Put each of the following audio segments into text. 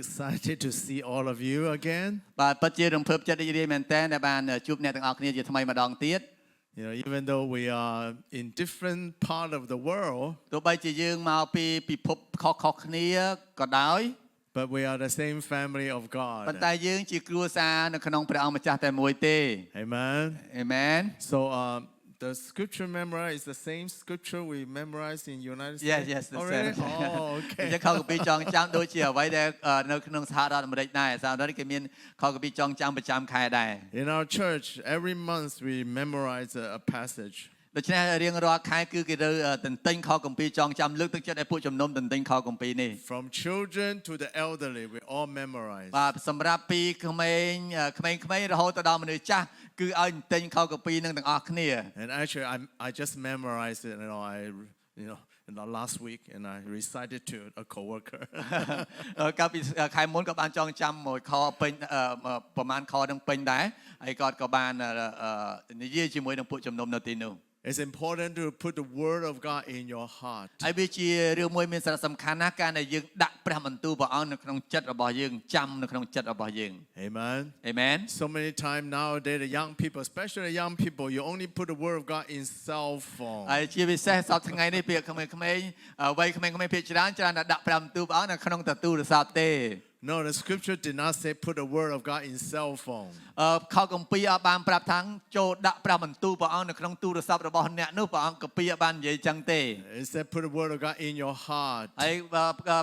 excited to see all of you again. បាទពិតជារំភើបចិត្តរីករាយមែនទែនដែលបានជួបអ្នកទាំងអស់គ្នាជាថ្មីម្ដងទៀត Even though we are in different part of the world, ទោះបីជាយើងមកពីពិភពខុសៗគ្នាក៏ដោយ but we are the same family of God. ប៉ុន្តែយើងជាគ្រួសារនៅក្នុងព្រះអង្គម្ចាស់តែមួយទេ Amen. Amen. So the scripture memorized is the same scripture we memorized in United States. Yes, the Already? same. Oh, okay. យើងខកពីចងចាំដូចជាអ្វីដែលនៅក្នុងសហរដ្ឋអាមេរិកដែរសហរដ្ឋគេមានខកពីចងចាំប្រចាំខែដែរ In our church, every month we memorize a passage. ដូច្នេះរៀងរាល់ខែគឺគេរើទន្ទិញខគម្ពីរចងចាំលើកទឹកចិត្តឲ្យពួកជំនុំទន្ទិញខគម្ពីរនេះ From children to the elderly, we all memorize. បាទសម្រាប់ពីក្មេងៗរហូតទៅដល់មនុស្សចាស់គឺឲ្យទន្ទិញខគម្ពីរនឹងទាំងអស់គ្នា And actually, I just memorized it, in the last week, and I recited to a coworker. កាលពីខែមុនក៏បានចងចាំមួយខពេញប្រហែលខនឹងពេញដែរហើយគាត់ក៏បាននិយាយជាមួយនឹងពួកជំនុំនៅទីនោះ It's important to put the word of God in your heart. ហើយវាជារឿងមួយមានសារៈសំខាន់ណាស់ការដែលយើងដាក់ព្រះបន្ទូលព្រះអង្គនៅក្នុងចិត្តរបស់យើងចាំនៅក្នុងចិត្តរបស់យើង Amen. Amen. So many times nowadays, the young people, especially the young people, you only put the word of God in cell phone. ហើយជាពិសេសសប្តាហ៍ថ្ងៃនេះពេលក្មេងៗវ័យក្មេងៗភាគច្រើនតែដាក់ព្រះបន្ទូលព្រះអង្គនៅក្នុងទូរស័ព្ទទេ No, the scripture did not say put the word of God in cell phone. ខគម្ពីរអត់បានប្រាប់ថាចូលដាក់ព្រះបន្ទូលព្រះអង្គនៅក្នុងទូរស័ព្ទរបស់អ្នកនោះព្រះអង្គគម្ពីរអត់បាននិយាយចឹងទេ It said put the word of God in your heart. ហើយ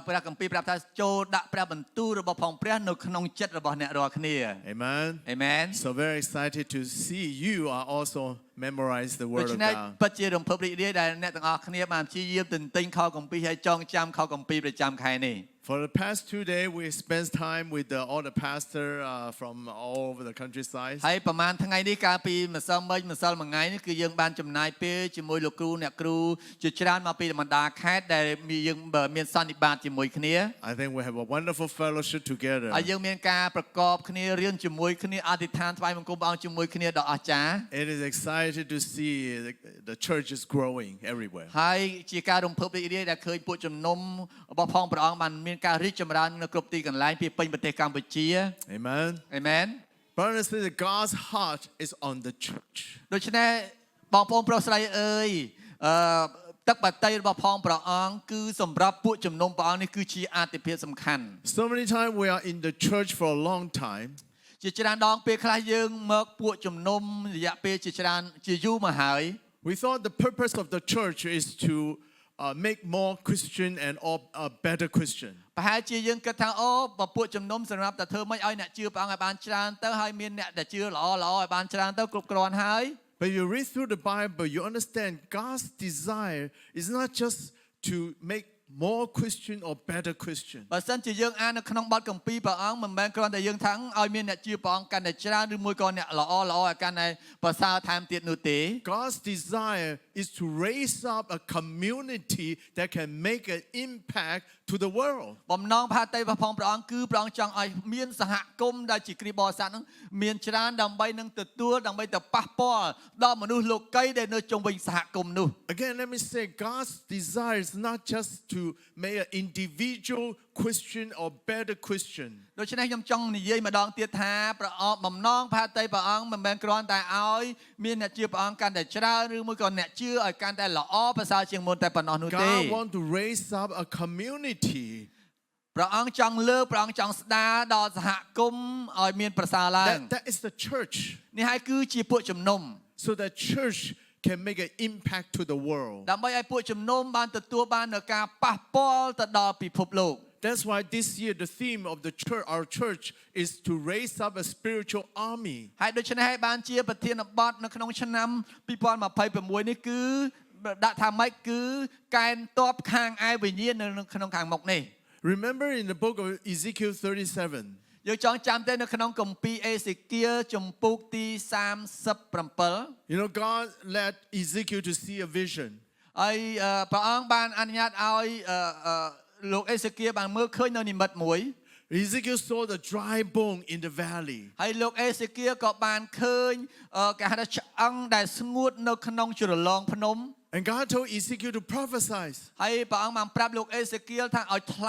ព្រះគម្ពីរប្រាប់ថាចូលដាក់ព្រះបន្ទូលរបស់ផងព្រះនៅក្នុងចិត្តរបស់អ្នករាល់គ្នា Amen. Amen. So very excited to see you are also memorize the ដូ word ច្ of នេះ God. ពិតជារំភើបរីករាយដែលអ្នកទាំងអស់គ្នាបានព្យាយាមទន្ទិញខគម្ពីរហើយចងចាំខគម្ពីរប្រចាំខែនេះ For the past 2 days, we spent time with all the pastors from all over the countryside. ហើយប្រហែលថ្ងៃនេះកាលពីម្សិលមិញម្សិលមួយថ្ងៃនេះគឺយើងបានចំណាយពេលជាមួយលោកគ្រូអ្នកគ្រូជាច្រើនមកពីបណ្ដាខេត្តដែលយើងមានសន្និបាតជាមួយគ្នា I think we have a wonderful fellowship together. ហើយយើងមានការប្រកបគ្នារៀនជាមួយគ្នាអធិដ្ឋានថ្វាយបង្គំព្រះអង្គជាមួយគ្នាដ៏អស្ចារ្យ It is exciting to see the church is growing everywhere. ហើយជាការរំភើបរីករាយដែលឃើញពួកជំនុំរបស់ផងព្រះអង្គបានមានការរីកចម្រើននៅគ្រប់ទីកន្លែងពីពេញប្រទេសកម្ពុជា Amen. Amen. Brothers and sisters, God's heart is on the church. ដូច្នេះបងប្អូនប្រុសស្រីអើយទឹកបតីរបស់ផងព្រះអង្គគឺសម្រាប់ពួកជំនុំព្រះអង្គនេះគឺជាអាទិភាពសំខាន់ So many times we are in the church for a long time. ជាច្រើនដងពេលខ្លះយើងមកពួកជំនុំរយៈពេលជាច្រើនជាយូរមកហើយ We thought the purpose of the church is to make more Christian and better Christian. ប្រហែលជាយើងគិតថាអូពួកជំនុំសម្រាប់តែធ្វើម៉េចឲ្យអ្នកជឿព្រះអង្គឲ្យបានច្រើនទៅហើយមានអ្នកដែលជឿល្អឲ្យបានច្រើនទៅគ្រប់គ្រាន់ហើយ But you read through the Bible, you understand God's desire is not just to make more Christian or better Christian. បើសិនជាយើងអាននៅក្នុងបទគម្ពីរព្រះអង្គមិនមែនគ្រាន់តែយើងថាឲ្យមានអ្នកជឿព្រះអង្គកាន់តែច្រើនឬមួយក៏អ្នកល្អឲ្យកាន់តែប្រសើរថែមទៀតនោះទេ God's desire is to raise up a community that can make an impact to the world. បំណងផាតីរបស់ផងព្រះអង្គគឺព្រះអង្គចង់ឲ្យមានសហគមន៍ដែលជាគ្រីស្ទបរិស័ទនឹងមានច្រើនដើម្បីនឹងទទួលដើម្បីទៅប៉ះពាល់ដល់មនុស្សលោកីដែលនៅជុំវិញសហគមន៍នោះ Again, let me say God's desire is not just to make an individual Christian or better Christian. ដូច្នេះខ្ញុំចង់និយាយម្ដងទៀតថាព្រះអង្គបំណងផាតីព្រះអង្គមិនមែនគ្រាន់តែឲ្យមានអ្នកជឿព្រះអង្គកាន់តែច្រើនឬមួយក៏អ្នកជឿឲ្យកាន់តែល្អប្រសើរជាងមុនតែប៉ុណ្ណោះនោះទេ God want to raise up a community. ព្រះអង្គចង់លើកព្រះអង្គចង់ស្ដារដល់សហគមន៍ឲ្យមានប្រសើរឡើង That is the church. នេះហើយគឺជាពួកជំនុំ So the church can make an impact to the world. ដើម្បីឲ្យពួកជំនុំបានទទួលបាននូវការប៉ះពាល់ទៅដល់ពិភពលោក That's why this year the theme of the church, our church, is to raise up a spiritual army. ហើយដូច្នេះហើយបានជាប្រធានបទនៅក្នុងឆ្នាំ2026នេះគឺដាក់ថាម៉េចគឺកែនតបខាងឯវិញ្ញាណនៅក្នុងខាងមុខនេះ Remember in the book of Ezekiel 37. យើងចងចាំទេនៅក្នុងគម្ពីរអេសេគៀលជំពូកទី37 God led Ezekiel to see a vision. ហើយព្រះអង្គបានអនុញ្ញាតឲ្យលោកអេសេគៀលបានមើលឃើញនៅនិមិត្តមួយ Ezekiel saw the dry bone in the valley. ហើយលោកអេសេគៀលក៏បានឃើញគេហៅថាឆ្អឹងដែលស្ងួតនៅក្នុងជ្រលងភ្នំ And God told Ezekiel to prophesy. ហើយព្រះអង្គបានប្រាប់លោកអេសេគៀលថាឲ្យថ្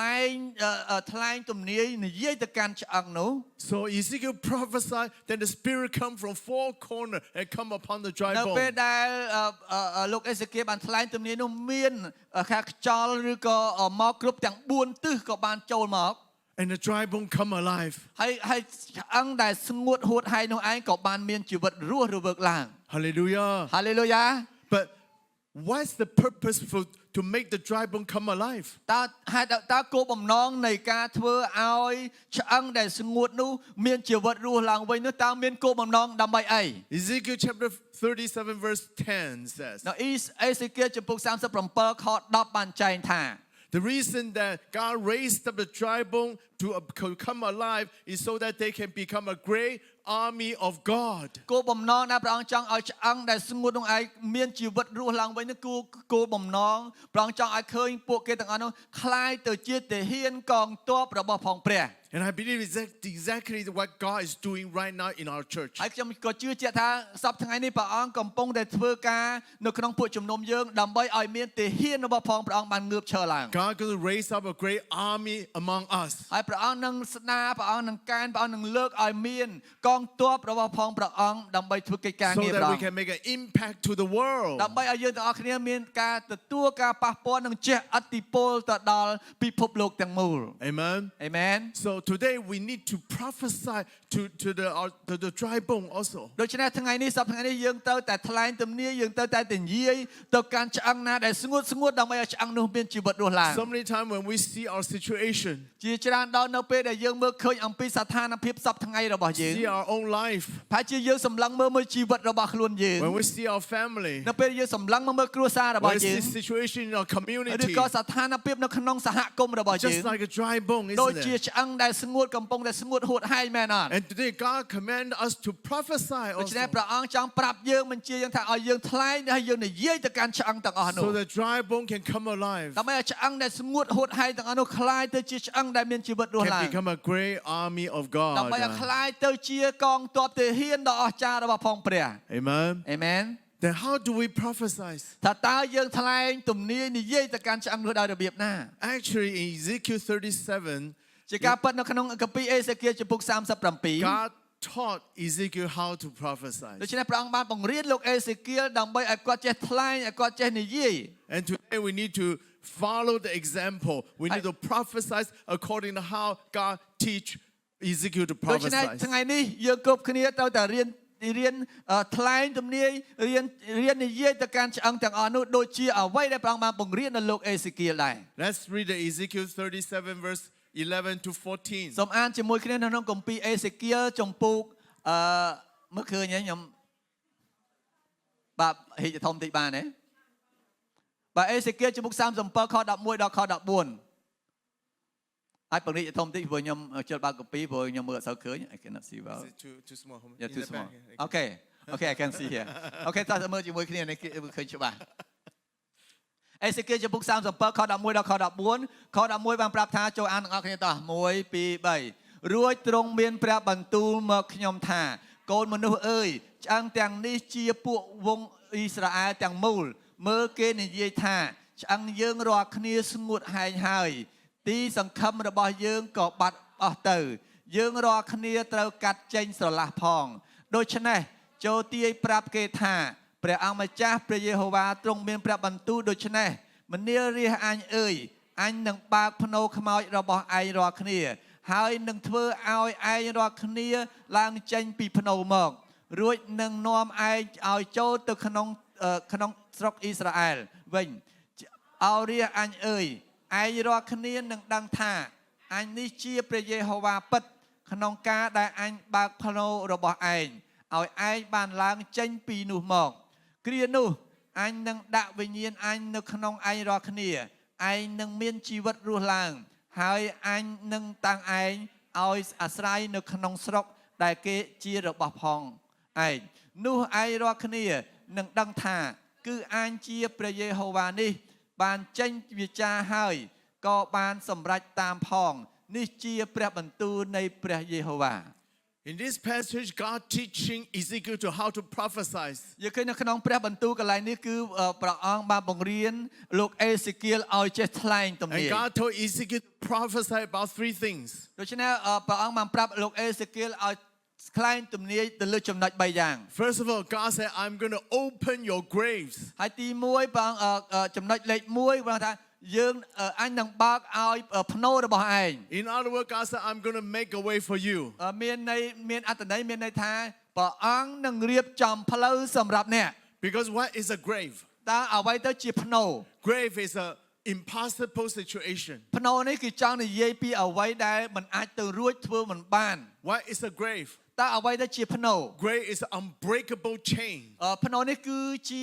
លែងទំនាយនិយាយទៅកាន់ឆ្អឹងនោះ So Ezekiel prophesied, then the spirit come from four corners and come upon the dry នៅពេល bone. ដែលលោកអេសេគៀលបានថ្លែងទំនាយនោះមានខាខ្យល់ឬក៏មកគ្រប់ទាំង4ទិសក៏បានចូលមក And the dry bone come alive. ហើយឆ្អឹងដែលស្ងួតហួតហែងនោះឯងក៏បានមានជីវិតរស់រវើកឡើង Hallelujah. ហាឡេលូយ៉ា But what's the purpose to make the dry bone come alive? តើគោលបំណងនៃការធ្វើឲ្យឆ្អឹងដែលស្ងួតនោះមានជីវិតរស់ឡើងវិញនោះតើមានគោលបំណងដើម្បីអី Ezekiel chapter 37 verse 10 says, នៅអេសេគៀលចំពុក37ខ10បានចែងថា the reason that God raised up the dry bone to come alive is so that they can become a great army of God. គោលបំណងដែលព្រះអង្គចង់ឲ្យឆ្អឹងដែលស្ងួតនោះឯងមានជីវិតរស់ឡើងវិញនោះគោលបំណងព្រះអង្គចង់ឲ្យឃើញពួកគេទាំងអស់នោះคล้ายទៅជាទាហានកងទ័ពរបស់ផងព្រះ And I believe it's exactly what God is doing right now in our church. ហើយខ្ញុំក៏ជឿជាក់ថាសប្តាហ៍ថ្ងៃនេះព្រះអង្គកំពុងតែធ្វើការនៅក្នុងពួកជំនុំយើងដើម្បីឲ្យមានទាហានរបស់ផងព្រះអង្គបានងើបឈរឡើង God is going to raise up a great army among us. ហើយព្រះអង្គនឹងស្ដារព្រះអង្គនឹងកែនព្រះអង្គនឹងលើកឲ្យមានកងទ័ពរបស់ផងព្រះអង្គដើម្បីធ្វើកិច្ចការ So ងារព្រះ that អ we ង្គ can make an impact to the world. ដើម្បីឲ្យយើងទាំងអស់គ្នាមានការទទួលការប៉ះពាល់និងជះឥទ្ធិពលទៅដល់ពិភពលោកទាំងមូល Amen. អេមែន So today we need to prophesy to the dry bone also. ដូច្នេះថ្ងៃនេះសប្តាហ៍ថ្ងៃនេះយើងទៅតែថ្លែងទំនាយយើងទៅតែនិយាយទៅកាន់ឆ្អឹងណាដែលស្ងួតដើម្បីឲ្យឆ្អឹងនោះមានជីវិតរស់ឡើង So many times when we see our situation, ជាច្រើនដល់នៅពេលដែលយើងមើលឃើញអំពីស្ថានភាពសប្តាហ៍ថ្ងៃរបស់យើង see our own life, ហើយជាយើងសម្លឹងមើលជីវិតរបស់ខ្លួនយើង when we see our family, នៅពេលយើងសម្លឹងមើលគ្រួសាររបស់ when we យើង see situation in our ឬ community, ក៏ស្ថានភាពនៅក្នុងសហគមន៍របស់យើង just like a dry bone, ដូច isn't ជា it? ឆ្អឹងដែលស្ងួតកំពុងតែស្ងួតហួតហែងមែនអត់ And today God command us to prophesy ដូច្នេះ also, ព្រះអង្គចង់ប្រាប់យើងបញ្ជាយើងថាឲ្យយើងថ្លែងហើយយើងនិយាយទៅកាន់ឆ្អឹងទាំងអស់នោះ so the dry bone can come alive, ដើម្បីឲ្យឆ្អឹងដែលស្ងួតហួតហែងទាំងអស់នោះคล้ายទៅជាឆ្អឹងដែលមានជីវិតរស់ឡើង can become a great army of ដើម្បីឲ្យ God. คล้ายទៅជាកងទ័ពទាហានដ៏អស្ចារ្យរបស់ផងព្រះ Amen. អេមែន Then how do we prophesy? ថាតើយើងថ្លែងទំនាយនិយាយទៅកាន់ឆ្អឹងនោះដោយរបៀបណា Actually, in Ezekiel 37, ជាការពិតនៅក្នុងកាពីអេសេគៀលចំពុក37 God taught Ezekiel how to prophesy. ដូច្នេះព្រះអង្គបានបង្រៀនលោកអេសេគៀលដើម្បីឲ្យគាត់ចេះថ្លែងឲ្យគាត់ចេះនិយាយ And today we need to follow the example. We need to prophesy according to how God teach Ezekiel to ដូច្នេះ prophesy. ថ្ងៃនេះយើងគ្រប់គ្នាត្រូវតែរៀនថ្លែងទំនាយរៀននិយាយទៅកាន់ឆ្អឹងទាំងអស់នោះដូចជាអ្វីដែលព្រះអង្គបានបង្រៀនដល់លោកអេសេគៀលដែរ Let's read the Ezekiel 37 verse 11 to 14. សូមអានជាមួយគ្នានៅក្នុងគម្ពីរអេសេគៀលចំពុកមើលឃើញហើយខ្ញុំបាទហិចធំតិចបានទេបាទអេសេគៀលចំពុក37ខ11ដល់ខ14អាចបង្រៀនធំតិចព្រោះខ្ញុំជិលបើកកាពីព្រោះខ្ញុំមើលអត់សូវឃើញ I cannot see well Is it too small? yeah In too the small back. okay I can see here okay តើមើលជាមួយគ្នានេះឃើញច្បាស់អេសេគៀលចំពុក37ខ11ដល់ខ14ខ11បានប្រាប់ថាចូលអានទាំងអស់គ្នាតោះ1 2 3រួចទ្រង់មានព្រះបន្ទូលមកខ្ញុំថាកូនមនុស្សអើយឆ្អឹងទាំងនេះជាពួកវងអ៊ីស្រាអែលទាំងមូលមើលគេនិយាយថាឆ្អឹងយើងរាល់គ្នាស្ងួតហែងហើយទីសង្ឃឹមរបស់យើងក៏បាត់អស់ទៅយើងរាល់គ្នាត្រូវកាត់ចេញស្រឡះផងដូច្នេះចូលទាយប្រាប់គេថាព្រះអង្គម្ចាស់ព្រះយេហូវ៉ាទ្រង់មានព្រះបន្ទូលដូច្នេះមនាលរាជអញអើយអញនឹងបើកភ្នោខ្មោចរបស់ឯងរាល់គ្នាហើយនឹងធ្វើឲ្យឯងរាល់គ្នាឡើងចេញពីភ្នោមករួចនឹងនាំឯងឲ្យចូលទៅក្នុងស្រុកអ៊ីស្រាអែលវិញអោរាជអញអើយឯងរាល់គ្នានឹងដឹងថាអញនេះជាព្រះយេហូវ៉ាពិតក្នុងការដែលអញបើកភ្នោរបស់ឯងឲ្យឯងបានឡើងចេញពីនោះមកគ្រានោះអញនឹងដាក់វិញ្ញាណអញនៅក្នុងឯងរាល់គ្នាឯងនឹងមានជីវិតរស់ឡើងហើយអញនឹងតាំងឯងឲ្យអាស្រ័យនៅក្នុងស្រុកដែលគេជារបស់ផងឯងនោះឯងរាល់គ្នានឹងដឹងថាគឺអញជាព្រះយេហូវ៉ានេះបានចេញវាចាហើយក៏បានសម្រេចតាមផងនេះជាព្រះបន្ទូលនៃព្រះយេហូវ៉ា In this passage, God teaching Ezekiel to how to prophesy. យើងឃើញនៅក្នុងព្រះបន្ទូលកន្លែងនេះគឺព្រះអង្គបានបង្រៀនលោកអេសេគៀលឲ្យចេះថ្លែងទំនាយ And God told Ezekiel to prophesy about three things. ដូច្នេះព្រះអង្គបានប្រាប់លោកអេសេគៀលឲ្យថ្លែងទំនាយទៅលើចំណុច3យ៉ាង First of all, God said, I'm going to open your graves. ហើយទី1ព្រះអង្គចំណុចលេខ1ព្រះអង្គថាយើងអញនឹងបើកឲ្យភ្នូររបស់ឯង In other words, God said, I'm going to make a way for you. មានអត្ថន័យមានន័យថាព្រះអង្គនឹងរៀបចំផ្លូវសម្រាប់អ្នក Because what is a grave? តើអ្វីទៅជាភ្នូរ Grave is an impossible situation. ភ្នូរនេះគឺចង់និយាយពីអ្វីដែលមិនអាចទៅរួចធ្វើមិនបាន What is a grave? តើអ្វីទៅជាភ្នូរ Grave is an unbreakable chain. ភ្នូរនេះគឺជា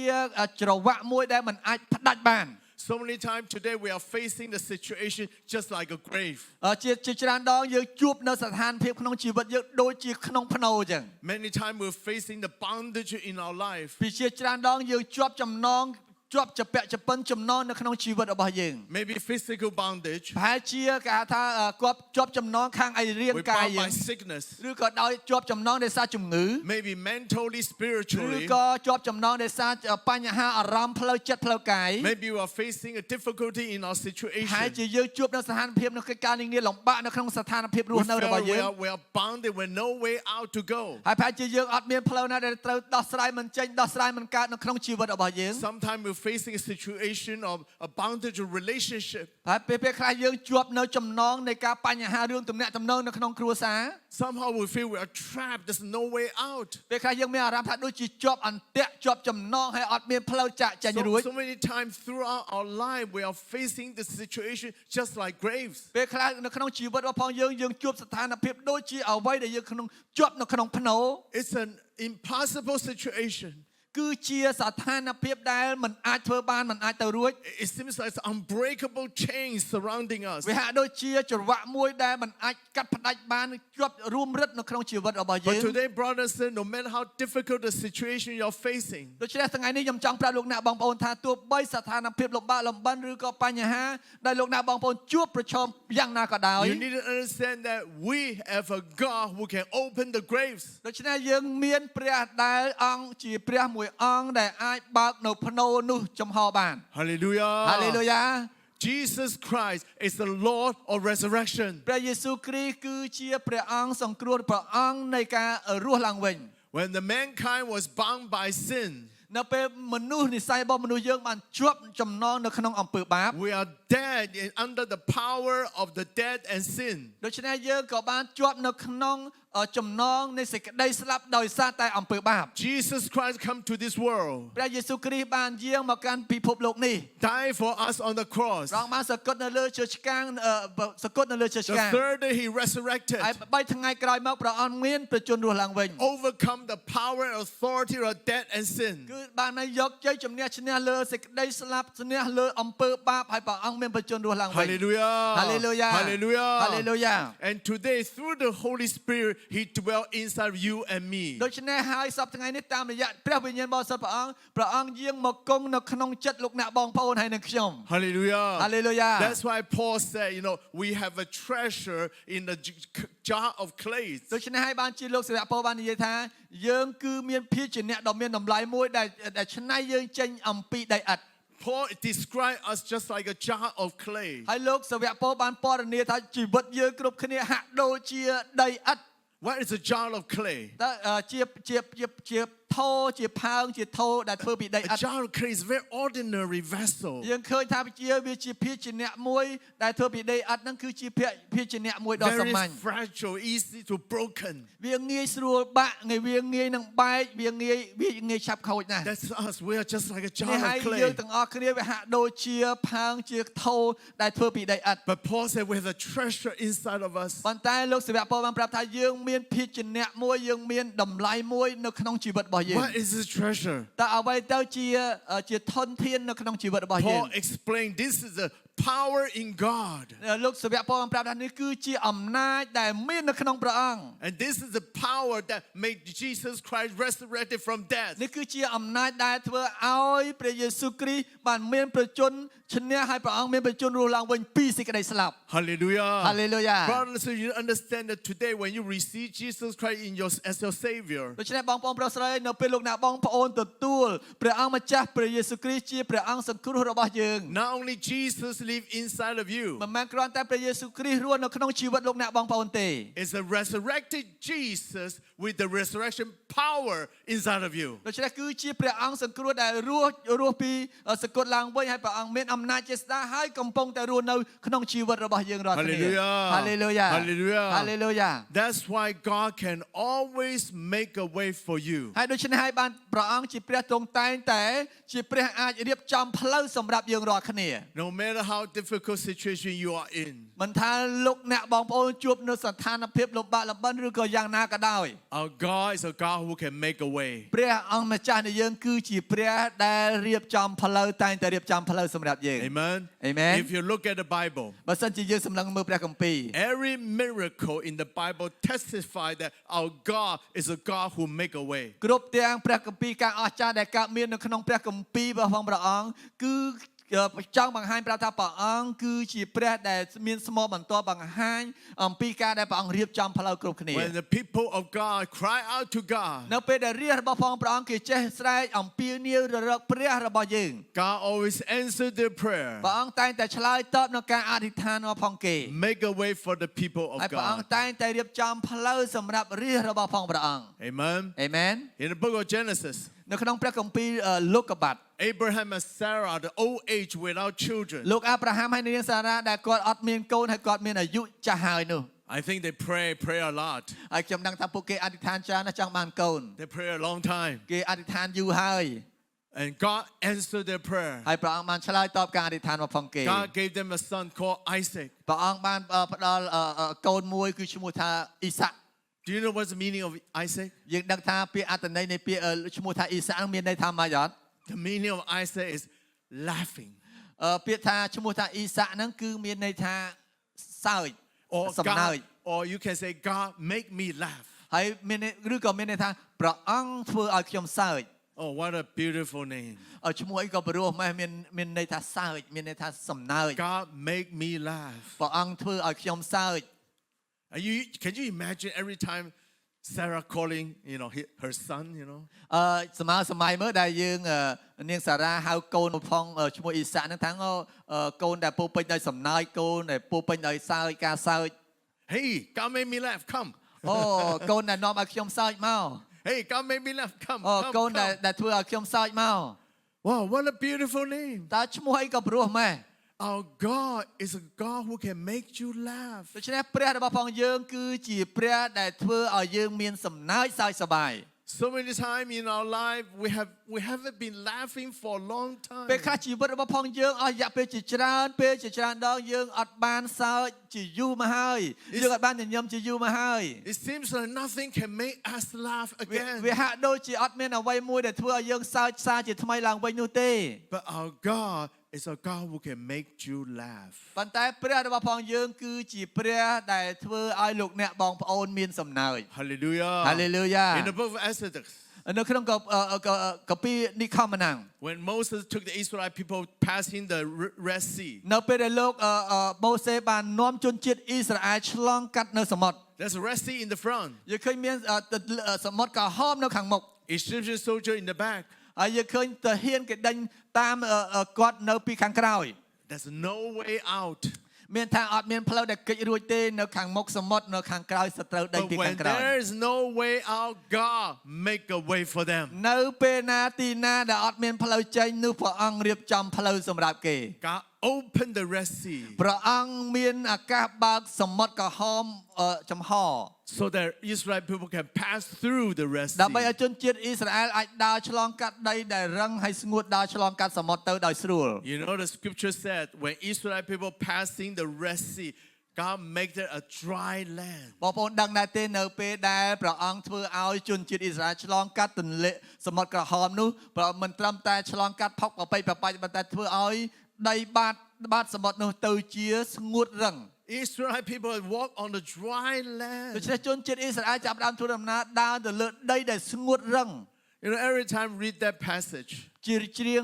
ច្រវាក់មួយដែលមិនអាចផ្ដាច់បាន So many times today we are facing the situation just like a grave. ជាច្រើនដងយើងជួបនៅស្ថានភាពក្នុងជីវិតយើងដូចជាក្នុងភ្នូរអញ្ចឹង Many times we're facing the bondage in our life. ពីជាច្រើនដងយើងជាប់ចំណងជាប់ជាពាក់ចំណចំណងនៅក្នុងជីវិតរបស់យើង Maybe physical bondage. ប្រហែលជាគេហៅថាគាត់ជាប់ចំណងខាងឯរាង We're កាយ bound យើង by sickness. ឬក៏ដោយជាប់ចំណងដោយសារជំងឺ Maybe mentally, ឬ spiritually. ក៏ជាប់ចំណងដោយសារបញ្ហាអារម្មណ៍ផ្លូវចិត្តផ្លូវកាយ Maybe we are facing a difficulty in our ហើយជា situation. យើងជួបនៅស្ថានភាពនៅកិច្ចការងារលំបាកនៅក្នុងស្ថានភាពរ We ស់នៅរបស់យើង feel we are bounded with no way out to go. ហើយប្រហែលជាយើងអត់មានផ្លូវណាដែលត្រូវដោះស្រាយមិនចេញដោះស្រាយមិនកើតនៅក្នុងជីវិតរបស់យើង Sometimes we're facing a situation of a bondage of relationship. ហើយពេលខ្លះយើងជាប់នៅចំណងនៃការបញ្ហារឿងទំនាក់ទំនងនៅក្នុងគ្រួសារ Somehow we feel we are trapped. There's no way out. ពេលខ្លះយើងមានអារម្មណ៍ថាដូចជាជាប់អន្ទាក់ជាប់ចំណងហើយអត់មានផ្លូវចាក់ចេញរួច So many times throughout our life we are facing the situation just like graves. ពេលខ្លះនៅក្នុងជីវិតរបស់យើងជួបស្ថានភាពដូចជាអ្វីដែលយើងក្នុងជាប់នៅក្នុងភ្នូរ It's an impossible situation. គឺជាស្ថានភាពដែលមិនអាចធ្វើបានមិនអាចទៅរួច It seems like it's unbreakable chains surrounding us. វាហាក់ដូចជាច្រវាក់មួយដែលមិនអាចកាត់ផ្ដាច់បានជាប់រួមរឹតនៅក្នុងជីវិតរបស់យើង But today, brothers and sisters, no matter how difficult the situation you're facing, ដូច្នេះថ្ងៃនេះខ្ញុំចង់ប្រាប់លោកអ្នកបងប្អូនថាទោះបីស្ថានភាពលំបាកលំបិនឬក៏បញ្ហាដែលលោកអ្នកបងប្អូនជួបប្រឈមយ៉ាងណាក៏ដោយ you need to understand that we have a God who can open the graves. ដូច្នេះយើងមានព្រះដែលអង្គជាព្រះមួយអង្គដែលអាចបើកនៅភ្នូរនោះចំហបាន Hallelujah. ហាឡេលូយ៉ា Jesus Christ is the Lord of resurrection. ព្រះយេស៊ូវគ្រីស្ទគឺជាព្រះអង្គសង្គ្រោះព្រះអង្គនៃការរស់ឡើងវិញ When the mankind was bound by sin, នៅពេលមនុស្សនិស័យរបស់មនុស្សយើងបានជាប់ចំណងនៅក្នុងអំពើបាប we are dead under the power of the dead and sin. ដូច្នេះយើងក៏បានជាប់នៅក្នុងចំណងនៃសេចក្តីស្លាប់ដោយសារតែអំពើបាប Jesus Christ come to this world, ព្រះយេស៊ូវគ្រីស្ទបានយាងមកកាន់ពិភពលោកនេះ die for us on the cross. ព្រះអង្គបានសគត់នៅលើឈើឆ្កាងសគត់នៅលើឈើឆ្ The កាង third day he resurrected, ហើយ3ថ្ងៃក្រោយមកព្រះអង្គមានប្រជញ្ញរស់ឡើងវិញ overcome the power and authority of death and sin. គឺបានយកជ័យជំនះឈ្នះលើសេចក្តីស្លាប់ឈ្នះលើអំពើបាបហើយព្រះអង្គមានប្រជញ្ញរស់ឡើងវិញ Hallelujah. Hallelujah. Hallelujah. Hallelujah. And today, through the Holy Spirit, he dwells inside you and me. ដូច្នេះហើយសប្តាហ៍ថ្ងៃនេះតាមរយៈព្រះវិញ្ញាណបរិសុទ្ធព្រះអង្គយាងមកគង់នៅក្នុងចិត្តលោកអ្នកបងប្អូនហើយនឹងខ្ញុំ Hallelujah. Hallelujah. That's why Paul said, we have a treasure in the jar of clay. ដូច្នេះហើយបានជាលោកសាវកប៉ូលបាននិយាយថាយើងគឺមានភាជៈដ៏មានតម្លៃមួយដែលឆ្នៃយើងចេញអំពីដីឥដ្ឋ Paul described us just like a jar of clay. ហើយលោកសាវកប៉ូលបានពណ៌នាថាជីវិតយើងគ្រប់គ្នាហាក់ដូចជាដីឥដ្ឋ What is a jar of clay? តើជាថោជាផើងជាថោដែលធ្វើពីដីឥ A ដ្ឋ jar of clay is a very ordinary vessel. យើងឃើញថាវាជាភាជៈមួយដែលធ្វើពីដីឥដ្ឋហ្នឹងគឺជាភាជៈមួយដ៏សា Very មញ្ញ fragile, easy to broken. វាងាយស្រួលបាក់វាងាយនឹងបែកវាងាយឆាប់ខូចណាស់ That's us. We are just like a នេះ jar ហើយ of យើង clay. ទាំងអស់គ្នាវាហាក់ដូចជាផើងជាថោដែលធ្វើពីដីឥដ្ឋ But Paul said we have a treasure inside of us. ប៉ុន្តែលោកសាវកប៉ូលបានប្រាប់ថាយើងមានភាជៈមួយយើងមានតម្លៃមួយនៅក្នុងជីវិតរបស់យើង What is this treasure? តើអ្វីទៅជាធនធាននៅក្នុងជីវិតរបស់យើង Paul explained this is a power in God. លោកសាវកពលបានប្រាប់ថានេះគឺជាអំណាចដែលមាននៅក្នុងព្រះអង្គ And this is the power that made Jesus Christ resurrected from death. នេះគឺជាអំណាចដែលធ្វើឲ្យព្រះយេស៊ូវគ្រីស្ទបានមានប្រជញ្ញឈ្នះឲ្យព្រះអង្គមានប្រជញ្ញរស់ឡើងវិញពីសេចក្តីស្លាប់ Hallelujah. Hallelujah. Brothers, so you understand that today when you receive Jesus Christ as your Savior, ដូច្នេះបងប្អូនប្រុសស្រីនៅពេលលោកអ្នកបងប្អូនទទួលព្រះអង្គម្ចាស់ព្រះយេស៊ូវគ្រីស្ទជាព្រះអង្គសង្គ្រោះរបស់យើង not only Jesus live inside of you, មិនមែនគ្រាន់តែព្រះយេស៊ូវគ្រីស្ទរស់នៅក្នុងជីវិតលោកអ្នកបងប្អូនទេ it's a resurrected Jesus with the resurrection power inside of you. ដូច្នេះគឺជាព្រះអង្គសង្គ្រោះដែលរស់ពីសគត់ឡើងវិញហើយព្រះអង្គមានអំណាចជាស្ដេចហើយកំពុងតែរស់នៅក្នុងជីវិតរបស់យើងរាល់គ្នា Hallelujah. Hallelujah Hallelujah That's why God can always make a way for you. ហើយដូច្នេះហើយបានព្រះអង្គជាព្រះទ្រង់តែងតែជាព្រះអាចរៀបចំផ្លូវសម្រាប់យើងរាល់គ្នា No matter how difficult situation you are in, មិនថាលោកអ្នកបងប្អូនជួបនៅស្ថានភាពលំបាកលំបិនឬក៏យ៉ាងណាក៏ដោយ our God is a God who can make a way. ព្រះអង្គម្ចាស់នៃយើងគឺជាព្រះដែលរៀបចំផ្លូវតែងតែរៀបចំផ្លូវសម្រាប់យើង Amen. Amen. If you look at the Bible, បើសិនជាយើងសម្លឹងមើលព្រះគម្ពីរ every miracle in the Bible testify that our God is a God who make a way. គ្រប់ទាំងព្រះគម្ពីរការអស្ចារ្យដែលកើតមាននៅក្នុងព្រះគម្ពីររបស់ព្រះអង្គគឺចង់បង្ហាញប្រាប់ថាព្រះអង្គគឺជាព្រះដែលមានស្មោះបន្ទាប់បង្ហាញអំពីការដែលព្រះអង្គរៀបចំផ្លូវគ្រប់គ្នា When the people of God cry out to God, នៅពេលដែលរាជរបស់ព្រះអង្គគេចេះស្រែកអំពាវនាវរកព្រះរបស់យើង God always answer their prayer. ព្រះអង្គតែងតែឆ្លើយតបនឹងការអធិដ្ឋានរបស់ផងគេ Make a way for the people of ហើយព្រះអង្គ God. តែងតែរៀបចំផ្លូវសម្រាប់រាជរបស់ផងព្រះអង្គ Amen. Amen In the book of Genesis, នៅក្នុងព្រះគម្ពីរលោកុបាត Abraham and Sarah, the old age without children, លោកអាប់រ៉ាហាំហើយនាងសារ៉ាដែលគាត់អត់មានកូនហើយគាត់មានអាយុចាស់ហើយនោះ I think they pray a lot. ហើយខ្ញុំដឹងថាពួកគេអធិដ្ឋានច្រើនណាស់ចង់បានកូន They pray a long time. គេអធិដ្ឋានយូរហើយ And God answered their prayer. ហើយព្រះអង្គបានឆ្លើយតបការអធិដ្ឋានរបស់ផងគេ God gave them a son called Isaac. ព្រះអង្គបានផ្ដល់កូនមួយគឺឈ្មោះថាអ៊ីសាក់ Do you know what's the meaning of Isaac? យើងដឹងថាពាក្យអត្ថន័យនៃពាក្យឈ្មោះថាអ៊ីសាក់មានន័យថាម៉េចអត់ The meaning of Isaac is laughing. ពាក្យថាឈ្មោះថាអ៊ីសាក់ហ្នឹងគឺមានន័យថាសើច Or សំណើច God, or you can say, God make me laugh. ហើយមានឬក៏មានន័យថាព្រះអង្គធ្វើឲ្យខ្ញុំសើច Oh, what a beautiful name. ឈ្មោះអីក៏ព្រោះម៉េះមានន័យថាសើចមានន័យថាសំណើច God make me laugh. ព្រះអង្គធ្វើឲ្យខ្ញុំសើច Can you imagine every time Sarah calling, her son, សម័យមើលដែលយើងនាងសារ៉ាហៅកូនផងឈ្មោះអ៊ីសាក់ហ្នឹងថាកូនដែលពោពេញដោយសំណើចកូនដែលពោពេញដោយសើចការសើច Hey, God made me laugh. Come. អូកូនដែលនាំឲ្យខ្ញុំសើចមក Hey, God made me laugh. Come. អូ Come, កូន come. ដែលធ្វើឲ្យខ្ញុំសើចមក Wow, what a beautiful name. តើឈ្មោះអីក៏ព្រោះម៉េះ Our God is a God who can make you laugh. ដូច្នេះព្រះរបស់ផងយើងគឺជាព្រះដែលធ្វើឲ្យយើងមានសំណើចសើចសប្បាយ So many times in our life we haven't been laughing for a long time. ពេលខ្លះជីវិតរបស់ផងយើងអស់រយៈពេលជាច្រើនដងយើងអត់បានសើចជាយូរមកហើយយើងអត់បានញញឹមជាយូរមកហើយ It seems like nothing can make us laugh again. វាហាក់ដូចជាអត់មានអ្វីមួយដែលធ្វើឲ្យយើងសើចសាជាថ្មីឡើងវិញនោះទេ But our God is a God who can make you laugh. ប៉ុន្តែព្រះរបស់ផងយើងគឺជាព្រះដែលធ្វើឲ្យលោកអ្នកបងប្អូនមានសំណើច Hallelujah. Hallelujah. In the book of Exodus, នៅក្នុងកពីនិខមណាំង when Moses took the Israelite people passing the Red Sea, នៅពេលដែលលោកម៉ូសេបាននាំជនជាតិអ៊ីស្រាអែលឆ្លងកាត់នៅសមុទ្រ there's a Red Sea in the front, យើងឃើញមានសមុទ្រក្រហមនៅខាងមុខ Egyptian soldier in the back. ហើយយើងឃើញទាហានគេដេញតាមគាត់នៅពីខាងក្រោយ There's no way out. មានថាអត់មានផ្លូវដែលគេចរួចទេនៅខាងមុខសមុទ្រនៅខាងក្រោយសត្រូវដេញ But ពីខា when ងក្រោយ there is no way out, God make a way for them. នៅពេលណាទីណាដែលអត់មានផ្លូវចេញនោះព្រះអង្គរៀបចំផ្លូវសម្រាប់គេ God opened the Red Sea ព្រះអង្គមានឱកាសបើកសមុទ្រក្រហមចំហ so that Israel people can pass through the Red ដើម្បីឲ្យ Sea. ជនជាតិអ៊ីស្រាអែលអាចដើរឆ្លងកាត់ដីដែលរឹងហើយស្ងួតដើរឆ្លងកាត់សមុទ្រទៅដោយស្រួល You know the scripture said when Israel people passing the Red Sea, God make there a dry land. បងប្អូនដឹងដែរទេនៅពេលដែលព្រះអង្គធ្វើឲ្យជនជាតិអ៊ីស្រាអែលឆ្លងកាត់ទន្លេសមុទ្រក្រហមនោះព្រះមិនត្រឹមតែឆ្លងកាត់ផុកប្រប៉ៃប្របាច់ប៉ុន្តែធ្វើឲ្យដីបាត បាតសមុទ្រនោះទៅជាស្ងួតរឹង Israel people walk on the dry ដូ land. ច្នេះជនជាតិអ៊ីស្រាអែលចាប់ផ្ដើមធ្វើដំណើរដើរទៅលើដីដែលស្ងួតរឹង You know, every time I read that passage, ជារៀង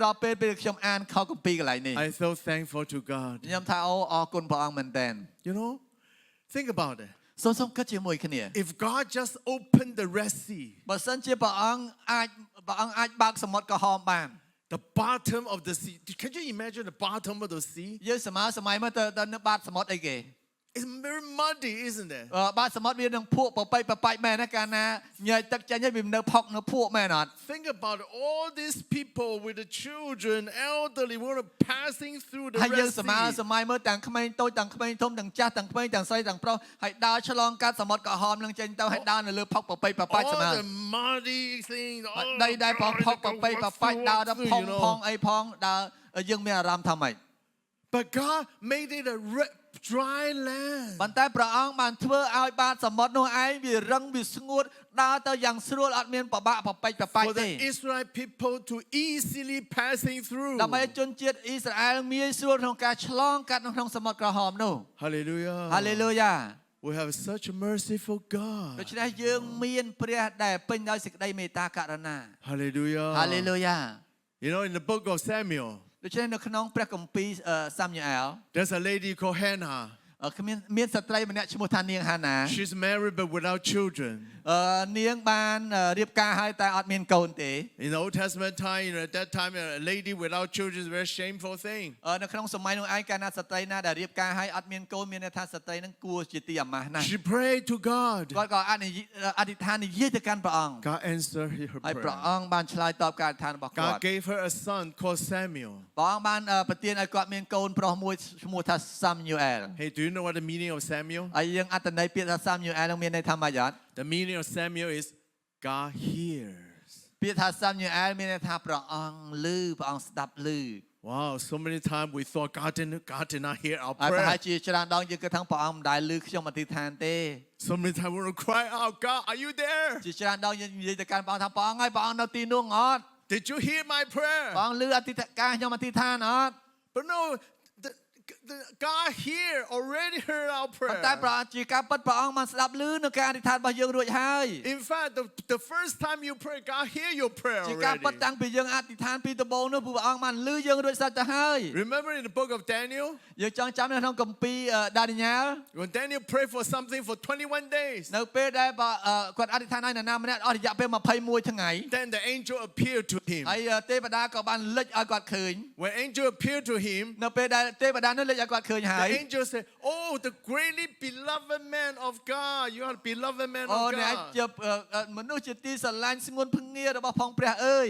រាល់ពេលខ្ញុំអានខគម្ពីរកន្លែងនេះ I'm so thankful to God. ខ្ញុំថាអូអរគុណព្រះអង្គមែនទែន You know, think about it. សូមគិតជាមួយគ្នា If God just opened the Red Sea, បើសិនជាព្រះអង្គអាចបើកសមុទ្រក្រហមបាន the bottom of the sea, can you imagine the bottom of the sea? យើងសម័យមកទៅនៅបាតសមុទ្រអីគេ It's very muddy, isn't it? បាតសមុទ្រវានឹងភក់ប្របែកមែនណាកាលណាញែកទឹកចេញហើយវានៅផុកនៅភក់មែនអត់ Think about it. All these people with the children, elderly, were passing through the ហើយយើង Red សម័យ Sea. មើលទាំងក្មេងតូចទាំងក្មេងធំទាំងចាស់ទាំងក្មេងទាំងស្រីទាំងប្រុសហើយដើរឆ្លងកាត់សមុទ្រក្រហមនឹងចេញទៅហើយដើរនៅលើផុកប្របែកសម័យ All the muddy things, all ដីដែលផុកប្របែកដើរដល់ផងអីផងដើរយើងមានអារម្មណ៍ថាម៉េច But God made it a dry land. ប៉ុន្តែព្រះអង្គបានធ្វើឲ្យបាតសមុទ្រនោះឯងវារឹងវាស្ងួតដើរទៅយ៉ាងស្រួលអត់មានប្របាក់ប្របែក For ទេ the Israel people to easily passing through. ដើម្បីជនជាតិអ៊ីស្រាអែលងាយស្រួលក្នុងការឆ្លងកាត់នៅក្នុងសមុទ្រក្រហមនោះ Hallelujah. ហាឡេលូយ៉ា We have such a merciful ដូ God. ច្នេះយើងមានព្រះដែលពេញដោយសេចក្តីមេត្តាករុណា Hallelujah. ហាឡេលូយ៉ា You know, in the book of Samuel, ដូច្នេះនៅក្នុងព្រះគម្ពីរសាមញូអែល there's a lady called Hannah. មានស្ត្រីម្នាក់ឈ្មោះថានាងហាណា She's married but without children. នាងបានរៀបការហើយតែអត់មានកូនទេ In the Old Testament time, you know, at that time, a lady without children is a very shameful thing. នៅក្នុងសម័យនោះឯងកាលណាស្ត្រីណាដែលរៀបការហើយអត់មានកូនមានន័យថាស្ត្រីនឹងគួរជាទីអាម៉ាស់ណាស់ She prayed to God. គាត់ក៏អធិដ្ឋាននិយាយទៅកាន់ព្រះអង្គ God answered her ហើយព្រះ prayer. អង្គបានឆ្លើយតបការអធិដ្ឋានរបស់គាត់ God gave her a son called Samuel. ព្រះអង្គបានប្រទានឲ្យគាត់មានកូនប្រុសមួយឈ្មោះថាសាមញូអែល Hey, do you know what the meaning of Samuel? ហើយយើងអត្ថន័យពាក្យថាសាមញូអែលនឹងមានន័យថាម៉េចអត់ The meaning of Samuel is God hears. ពាក្យថាសាមញូអែលមានន័យថាព្រះអង្គឮព្រះអង្គស្ដាប់ឮ Wow, so many times we thought God did not hear our ហើយប្រហែល prayer. ជាច្រើនដងយើងគិតថាព្រះអង្គមិនដែលឮខ្ញុំអធិដ្ឋានទេ So many times we want to cry out, God, are you there? ជាច្រើនដងយើងនិយាយទៅកាន់ព្រះអង្គថាព្រះអង្គហើយព្រះអង្គនៅទីនោះអត់ Did you hear my ព្រះ prayer? អង្គឮអធិដ្ឋានការខ្ញុំអធិដ្ឋានអត់ But no, God here already heard our ប៉ុន្តែ prayer. ព្រះអង្គជាការពិតព្រះអង្គបានស្ដាប់ឮនៅការអធិដ្ឋានរបស់យើងរួចហើយ In fact, the first time you pray, God hear your prayer ជាការពិត already. តាំងពីយើងអធិដ្ឋានពីដំបូងនោះព្រះអង្គបានឮយើងរួចស្រេចទៅហើយ Remember in the book of Daniel, យើងចង់ចាំនៅក្នុងគម្ពីរដានីញ៉ែល when Daniel prayed for something for 21 days, នៅពេលដែលគាត់អធិដ្ឋានឲ្យនរណាម្នាក់អស់រយៈពេល21ថ្ងៃ then the angel appeared to him. ហើយទេវតាក៏បានលេចឲ្យគាត់ឃើញ When angel appeared to him, នៅពេលដែលទេវតានោះលេចឲ្យគាត់ឃើញហើយ the angel said, "Oh, the greatly beloved man of God. You are the beloved man អូ of អ្នក God." ជាមនុស្សជាទីស្រឡាញ់ស្ងួនភ្ងារបស់ផងព្រះអើយ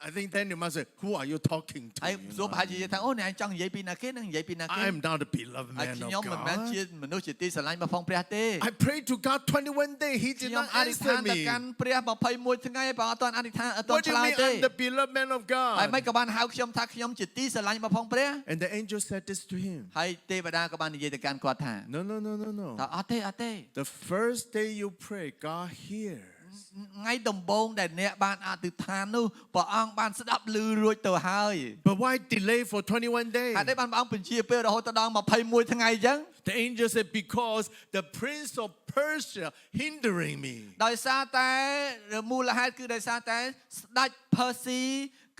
I think Daniel must say, "Who are you talking ហើយ to?" សួរប្រហែលជាថាអូអ្នកចង់និយាយពីណាគេនឹងនិយាយពីណាគេ I am not the beloved ហើយ man ខ្ញុំ of មិនមែនជា God. មនុស្សជាទីស្រឡាញ់របស់ផងព្រះទេ I prayed to God 21 days. He ខ្ញុំ did not អធិដ្ឋា answer នទៅ me. កាន់ព្រះ21ថ្ងៃព្រះអត់ទាន់អធិដ្ឋានអត់ទាន់ What do ឆ្ you លើយ mean ទេ I'm the beloved man of ហើយមិន God? ក៏បានហៅខ្ញុំថាខ្ញុំជាទីស្រឡាញ់របស់ផងព្រះ And the angel said this to him. ហើយទេវតាក៏បាននិយាយទៅកាន់គាត់ថា No, no, no, no, ថា no. អត់ទេអត់ទេ The first day you pray, God hears. ថ្ងៃដំបូងដែលអ្នកបានអធិដ្ឋាននោះព្រះអង្គបានស្ដាប់ឮរួចទៅហើយ But why delay for 21 days? ហេតុអីបានព្រះអង្គបញ្ជាពេលរហូតដល់21ថ្ងៃអញ្ចឹង The angel said, because the prince of Persia hindering me. ដោយសារតែមូលហេតុគឺដោយសារតែស្ដេចផឺស៊ី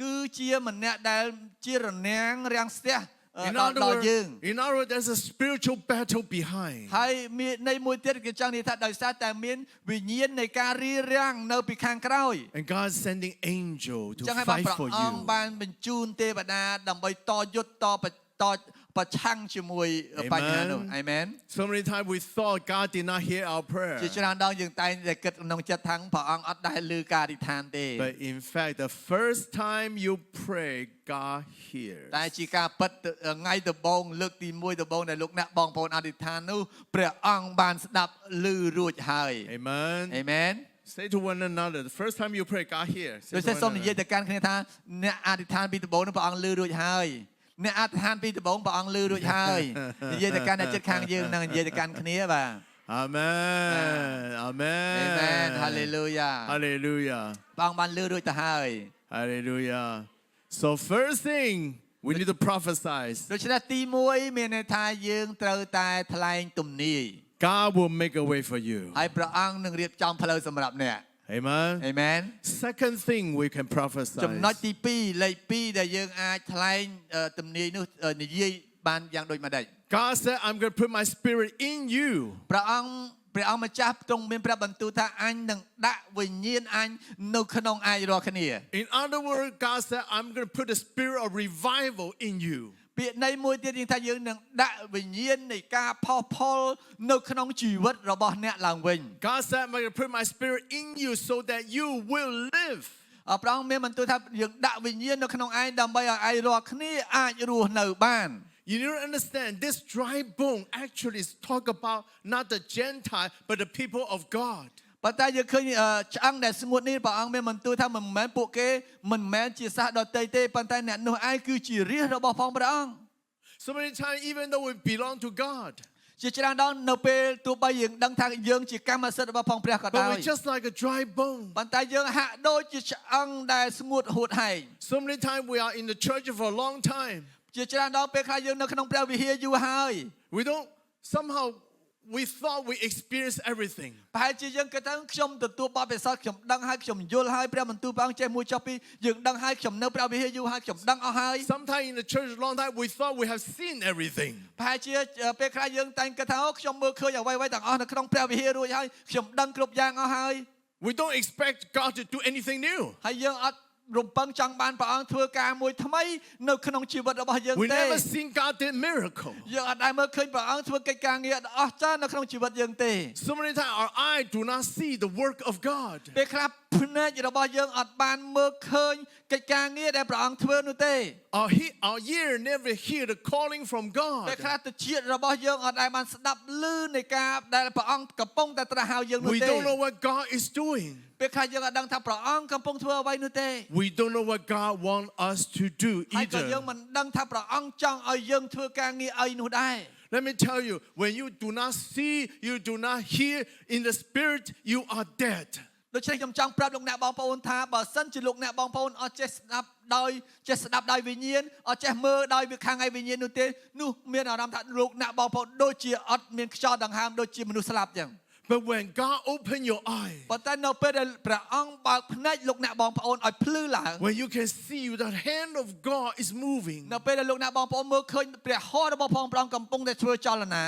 គឺជាម្នាក់ដែលជារនាំងរាំងស្ទះ In ដល់ other យើង words, there's a spiritual battle behind. ហើយមានន័យមួយទៀតគឺចង់និយាយថាដោយសារតែមានវិញ្ញាណនៃការរារាំងនៅពីខាងក្រោយ And God's sending angel អ to ញ្ចឹងហើយបាន fight ព្រះ for អង្គ you. បានបញ្ជូនទេវតាដើម្បីតយុទ្ធប្រឆាំងជាមួយបញ្ហានោះអាមែន So many times we thought God did not hear our prayer. ជាច្រើនដងយើងតែងតែគិតក្នុងចិត្តថាព្រះអង្គអត់ដែលឮការអធិដ្ឋានទេ But in fact, the first time you pray, God hears. តែជាការពិតថ្ងៃដំបូងលើកទី1ដំបូងដែលលោកអ្នកបងប្អូនអធិដ្ឋាននោះព្រះអង្គបានស្ដាប់ឮរួចហើយ Amen. អាមែន Say to one another, the first time you pray, God hears. Say ដូច to តែ one សូមនិយាយ another. ទៅកាន់គ្នាថាអ្នកអធិដ្ឋានពីដំបូងនោះព្រះអង្គឮរួចហើយអ្នកអធិដ្ឋានពីដំបូងព្រះអង្គឮរួចហើយនិយាយទៅកាន់អ្នកជិតខាងយើងនឹងនិយាយទៅកាន់គ្នាបាទ Amen. Amen. Amen. Hallelujah. Hallelujah. ព្រះអង្គបានឮរួចទៅហើយ Hallelujah. So first thing, We need to prophesy. ដូច្នេះទី1មានន័យថាយើងត្រូវតែថ្លែងទំនាយ God will make a way for you. ហើយព្រះអង្គនឹងរៀបចំផ្លូវសម្រាប់អ្នក Amen. អេមែន Second thing we can prophesy. ចំណុចទី2លេខ2ដែលយើងអាចថ្លែងទំនាយនោះនិយាយបានយ៉ាងដូចម្ដេច God said, I'm going to put my spirit in you. ព្រះអង្គម្ចាស់ទ្រង់មានព្រះបន្ទូលថាអញនឹងដាក់វិញ្ញាណអញនៅក្នុងឯងរាល់គ្នា In other words, God said, I'm going to put a spirit of revival in you. ពាក្យនៃមួយទៀតយើងថាយើងនឹងដាក់វិញ្ញាណនៃការផុសផុលនៅក្នុងជីវិតរបស់អ្នកឡើងវិញ God said, I'm going to put my spirit in you so that you will live. ព្រះអង្គមានបន្ទូលថាយើងដាក់វិញ្ញាណនៅក្នុងឯងដើម្បីឲ្យឯងរាល់គ្នាអាចរស់នៅបាន You need to understand this dry bone actually is talk about not the Gentile but the people of God. ប៉ុន្តែយើងឃើញឆ្អឹងដែលស្ងួតនេះព្រះអង្គមានបន្ទូលថាមិនមែនពួកគេមិនមែនជាសាសដតីទេប៉ុន្តែអ្នកនោះឯងគឺជារាជរបស់ផងព្រះអង្គ So many times even though we belong to God, ជាច្រើនដងនៅពេលទោះបីយើងដឹងថាយើងជាកម្មសិទ្ធិរបស់ផងព្រះក៏ដោយ but we're just like a dry bone. ប៉ុន្តែយើងហាក់ដូចជាឆ្អឹងដែលស្ងួតហួតហែង So many times we are in the church for a long time. ជាច្រើនដងពេលខ្លះយើងនៅក្នុងព្រះវិហារយូរហើយ We don't somehow we thought we experienced everything. ប្រហែលជាយើងគិតថាខ្ញុំទទួលបទពិសោធន៍ខ្ញុំដឹងហើយខ្ញុំយល់ហើយព្រះបន្ទូលព្រះអង្គចេះមួយចុះពីយើងដឹងហើយខ្ញុំនៅព្រះវិហារយូរហើយខ្ញុំដឹងអស់ហើយ Sometimes in the church a long time we thought we have seen everything. ប្រហែលជាពេលខ្លះយើងតែងគិតថាអូខ្ញុំមើលឃើញអ្វីៗទាំងអស់នៅក្នុងព្រះវិហាររួចហើយខ្ញុំដឹងគ្រប់យ៉ាងអស់ហើយ We don't expect God to do anything new. ហើយយើងអត់រំពឹងចង់បានព្រះអង្គធ្វើការមួយថ្មីនៅក្នុងជីវិតរបស់យើង We ទេ never seen God did miracle. យើងអត់ដែលមើលឃើញព្រះអង្គធ្វើកិច្ចការងារដ៏អស្ចារ្យនៅក្នុងជីវិតយើងទេ So many times our eye do not see the work of God. ពេលខ្លះភ្នែករបស់យើងអត់បានមើលឃើញកិច្ចការងារដែលព្រះអង្គធ្វើនោះទេ Our ear never hear the calling from ពេល God. ខ្លះទៅជាតិរបស់យើងអត់ដែលបានស្ដាប់ឮនៃការដែលព្រះអង្គកំពុងតែត្រាស់ហៅយើងនោះ We ទេ don't know what God is doing. ពេលខ្លះយើងអត់ដឹងថាព្រះអង្គកំពុងធ្វើអ្វីនោះទេ We don't know what God wants us to do ហើយក៏យើង either. មិនដឹងថាព្រះអង្គចង់ឲ្យយើងធ្វើការងារអីនោះដែរ Let me tell you, when you do not see, you do not hear in the spirit, you are dead. ដូច្នេះខ្ញុំចង់ប្រាប់លោកអ្នកបងប្អូនថាបើសិនជាលោកអ្នកបងប្អូនអត់ចេះស្ដាប់ដោយវិញ្ញាណអត់ចេះមើលដោយវាខាងឯវិញ្ញាណនោះទេនោះមានអារម្មណ៍ថាលោកអ្នកបងប្អូនដូចជាអត់មានខ្យល់ដង្ហើមដូចជាមនុស្សស្លាប់ចឹង But when God open your eye, ប៉ុន្តែនៅពេលដែលព្រះអង្គបើកភ្នែកលោកអ្នកបងប្អូនឲ្យភ្លឺឡើង when you can see the hand of God is moving, នៅពេលដែលលោកអ្នកបងប្អូនមើលឃើញព្រះហស្ថរបស់ព្រះអង្គកំពុងតែធ្វើចលនា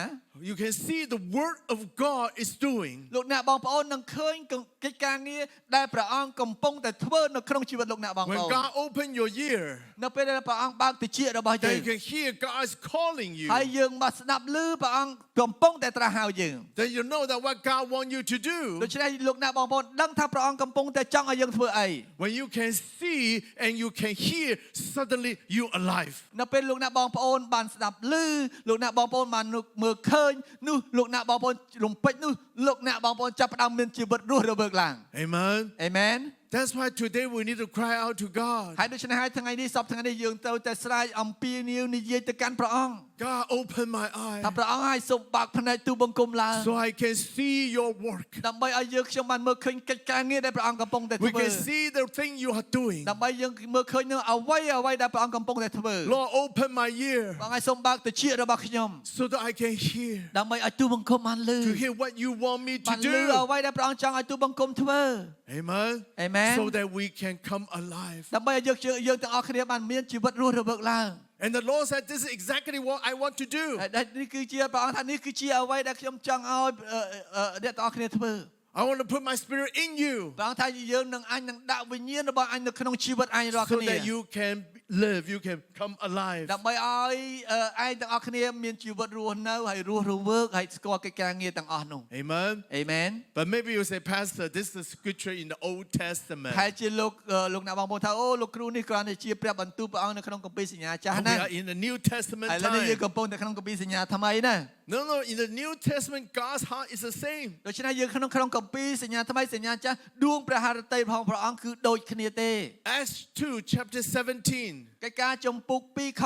you can see the word of God is doing. លោកអ្នកបងប្អូននឹងឃើញកិច្ចការងារដែលព្រះអង្គកំពុងតែធ្វើនៅក្នុងជីវិតលោកអ្នកបងប្ When អូន God open your ear, នៅពេលដែលព្រះអង្គបើកតិចរបស់យើ then ង you can hear God is calling you. ហើយយើងមកស្ដាប់ឮព្រះអង្គកំពុងតែត្រាស់ហៅយើង Then you know that what God wants you to do. ដូច្នេះលោកអ្នកបងប្អូនដឹងថាព្រះអង្គកំពុងតែចង់ឲ្យយើងធ្វើអី When you can see and you can hear, suddenly you alive. នៅពេលលោកអ្នកបងប្អូនបានស្ដាប់ឮលោកអ្នកបងប្អូនបានមើលឃើញនោះលោកអ្នកបងប្អូនរំពេចនោះលោកអ្នកបងប្អូនចាប់ផ្ដើមមានជីវិតរស់រវើកឡើង Amen. អេមែន That's why today we need to cry out to God. ហើយដូច្នេះហើយថ្ងៃនេះសប្តាហ៍នេះយើងត្រូវតែស្រែកអំពាវនាវនិយាយទៅកាន់ព្រះអង្គ God, open my eye ថាព្រះអង្គឲ្យសូមបើកភ្នែកទូបង្គំឡើង so I can see your work. ដើម្បីឲ្យយើងខ្ញុំបានមើលឃើញកិច្ចការងារដែលព្រះអង្គកំពុងតែ We ធ្វើ can see the thing you are doing. ដើម្បីយើងមើលឃើញនៅអ្វីដែលព្រះអង្គកំពុងតែធ្វើ Lord, open my ear ព្រះអង្គឲ្យសូមបើកតិចរបស់ខ្ញុំ so that I can hear, ដើម្បីឲ្យទូបង្គំបានឮ to hear what you want me បា to នឮ do. អ្វីដែលព្រះអង្គចង់ឲ្យទូបង្គំធ្វើ Amen. Amen. So that we can come alive. ដើម្បីឲ្យយើងទាំងអស់គ្នាបានមានជីវិតរស់រវើកឡើង And the Lord said, this is exactly what I want to do. នេះគឺជាព្រះអង្គថានេះគឺជាអ្វីដែលខ្ញុំចង់ឲ្យអ្នកទាំងអស់គ្នាធ្វើ I want to put my spirit in you ព្រះអង្គថាយើងនឹងអញនឹងដាក់វិញ្ញាណរបស់អញនៅក្នុងជីវិតអញរាល់ so គ្នា that you can live, you can come alive. ដើម្បីឲ្យឯងទាំងអស់គ្នាមានជីវិតរស់នៅហើយរស់រវើកហើយស្គាល់កិច្ចការងារទាំងអស់នោះ Amen. អេមែន But maybe you say, Pastor, this is a scripture in the Old Testament. ហើយជាលោកអ្នកបងប្អូនថាអូលោកគ្រូនេះគ្រាន់តែជាព្រះបន្ទូលព្រះអង្គនៅក្នុងគម្ពីរសញ្ញាចាស់ We ណា are in the New Testament ឥឡូវនេះយើង time. កំពុងតែក្នុងគម្ពីរសញ្ញាថ្មីណា No, in the New Testament, God's heart is the same. ដូច្នេះយើងក្នុងគម្ពីរសញ្ញាថ្មីសញ្ញាចាស់ដួងព្រះハរតីរបស់ព្រះអង្គគឺដូចគ្នាទេ Acts 2, chapter 17. កិច្ចការចំពុក2ខ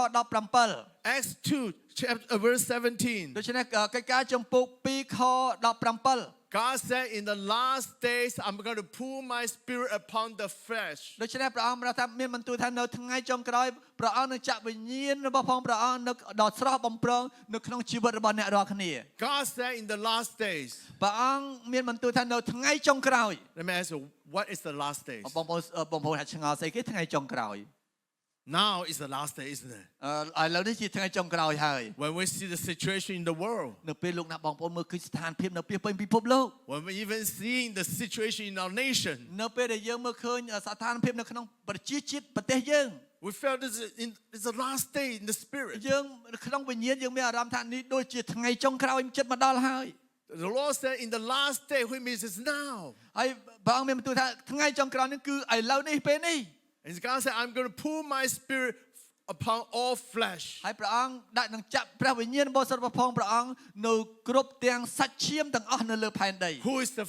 17 Acts 2, chapter, verse 17. ដូច្នេះកិច្ចការចំពុក2ខ17 God said, in the last days, I'm going to pour my spirit upon the flesh. ដូច្នេះព្រះអង្គបានថាមានបន្ទូលថានៅថ្ងៃចុងក្រោយព្រះអង្គនឹងចាក់វិញ្ញាណរបស់ផងព្រះអង្គនៅដល់ស្រស់បំព្រងនៅក្នុងជីវិតរបស់អ្នករាល់គ្នា God said, in the last days. ព្រះអង្គមានបន្ទូលថានៅថ្ងៃចុងក្រោយ Let me ask you, what is the last days? បងប្អូនថាឆ្ងល់ស្អីគេថ្ងៃចុងក្រោយ Now is the last day, isn't it? ឥឡូវនេះជាថ្ងៃចុងក្រោយហើយ When we see the situation in the world, នៅពេលលោកអ្នកបងប្អូនមើលឃើញស្ថានភាពនៅពេញពិភពលោក when we even seeing the situation in our nation, នៅពេលដែលយើងមើលឃើញស្ថានភាពនៅក្នុងប្រជាជាតិប្រទេសយើង we felt it's the last day in the spirit. យើងក្នុងវិញ្ញាណយើងមានអារម្មណ៍ថានេះដូចជាថ្ងៃចុងក្រោយចិត្តមកដល់ហើយ The Lord said, in the last day, which means it's now. ហើយព្រះអង្គមានបន្ទូលថាថ្ងៃចុងក្រោយនេះគឺឥឡូវនេះពេលនេះ And God said, I'm going to pour my spirit upon all flesh. ហើយព្រះអង្គដាក់នឹងចាក់ព្រះវិញ្ញាណបរិសុទ្ធរបស់ផងព្រះអង្គនៅគ្រប់ទាំងសាច់ឈាមទាំងអស់នៅលើផែនដី Who is the,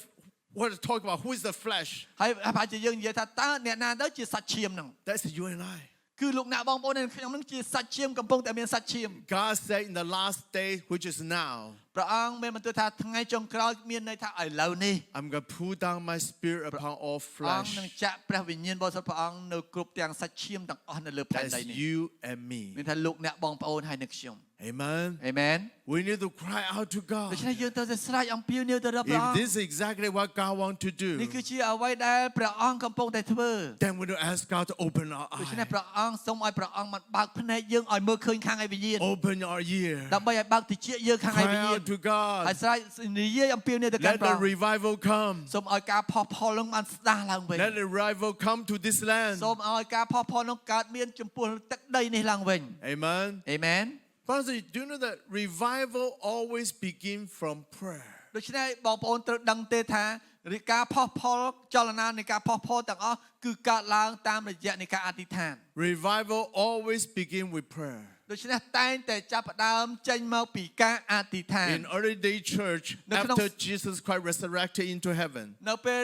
what to talk about? Who is the flesh? ហើយប្រហែលជាយើងនិយាយថាតើអ្នកណាទៅជាសាច់ឈាមហ្នឹង That's you and I. គឺលោកអ្នកបងប្អូនខ្ញុំហ្នឹងជាសាច់ឈាមកំពុងតែមានសាច់ឈាម God said, in the last day, which is now, ព្រះអង្គមានបន្ទូលថាថ្ងៃចុងក្រោយមានន័យថាឥឡូវនេះ I'm going to pour down my spirit upon all ព្រះអង្គ flesh. នឹងចាក់ព្រះវិញ្ញាណបរិសុទ្ធព្រះអង្គនៅគ្រប់ទាំងសាច់ឈាមទាំងអស់នៅលើផែនដី That's នេះ you and me. មានថាលោកអ្នកបងប្អូនហើយនិងខ្ញុំ Amen. អេមែន We need to cry out to ដូ God. ច្នេះយើងត្រូវតែស្រែកអំពាវនាវទៅរកព្រះ If អង្គ this is exactly what God wants to នេះ do, គឺជាអ្វីដែលព្រះអង្គកំពុងតែធ្វើ then we will ask God to open our ដូច្នេះ eyes, ព្រះអង្គសូមឲ្យព្រះអង្គបានបើកភ្នែកយើងឲ្យមើលឃើញខាងឯវិញ្ញាណ open our ear, ដើម្បីឲ្យបើកតិចយើងខាងឯវិ cry ញ្ញាណ out to ហើយ God. ស្រែកនិយាយអំពាវនាវទៅកាន់ Let ព្រះ the អង្គ revival come. សូមឲ្យការផុសផុលនឹងបានស្ដារឡើងវិញ Let the revival come to this land. សូមឲ្យការផុសផុលនឹងកើតមានចំពោះទឹកដីនេះឡើងវិញ Amen. អេមែន Pastor, do you know that revival always begins from prayer? ដូច្នេះបងប្អូនត្រូវដឹងទេថាការផុសផុលចលនានៃការផុសផុលទាំងអស់គឺកើតឡើងតាមរយៈនៃការអធិដ្ឋាន Revival always begins with prayer. ដូច្នេះតែងតែចាប់ផ្ដើមចេញមកពីការអធិដ្ឋាន In early day church, after Jesus Christ resurrected into heaven, នៅពេល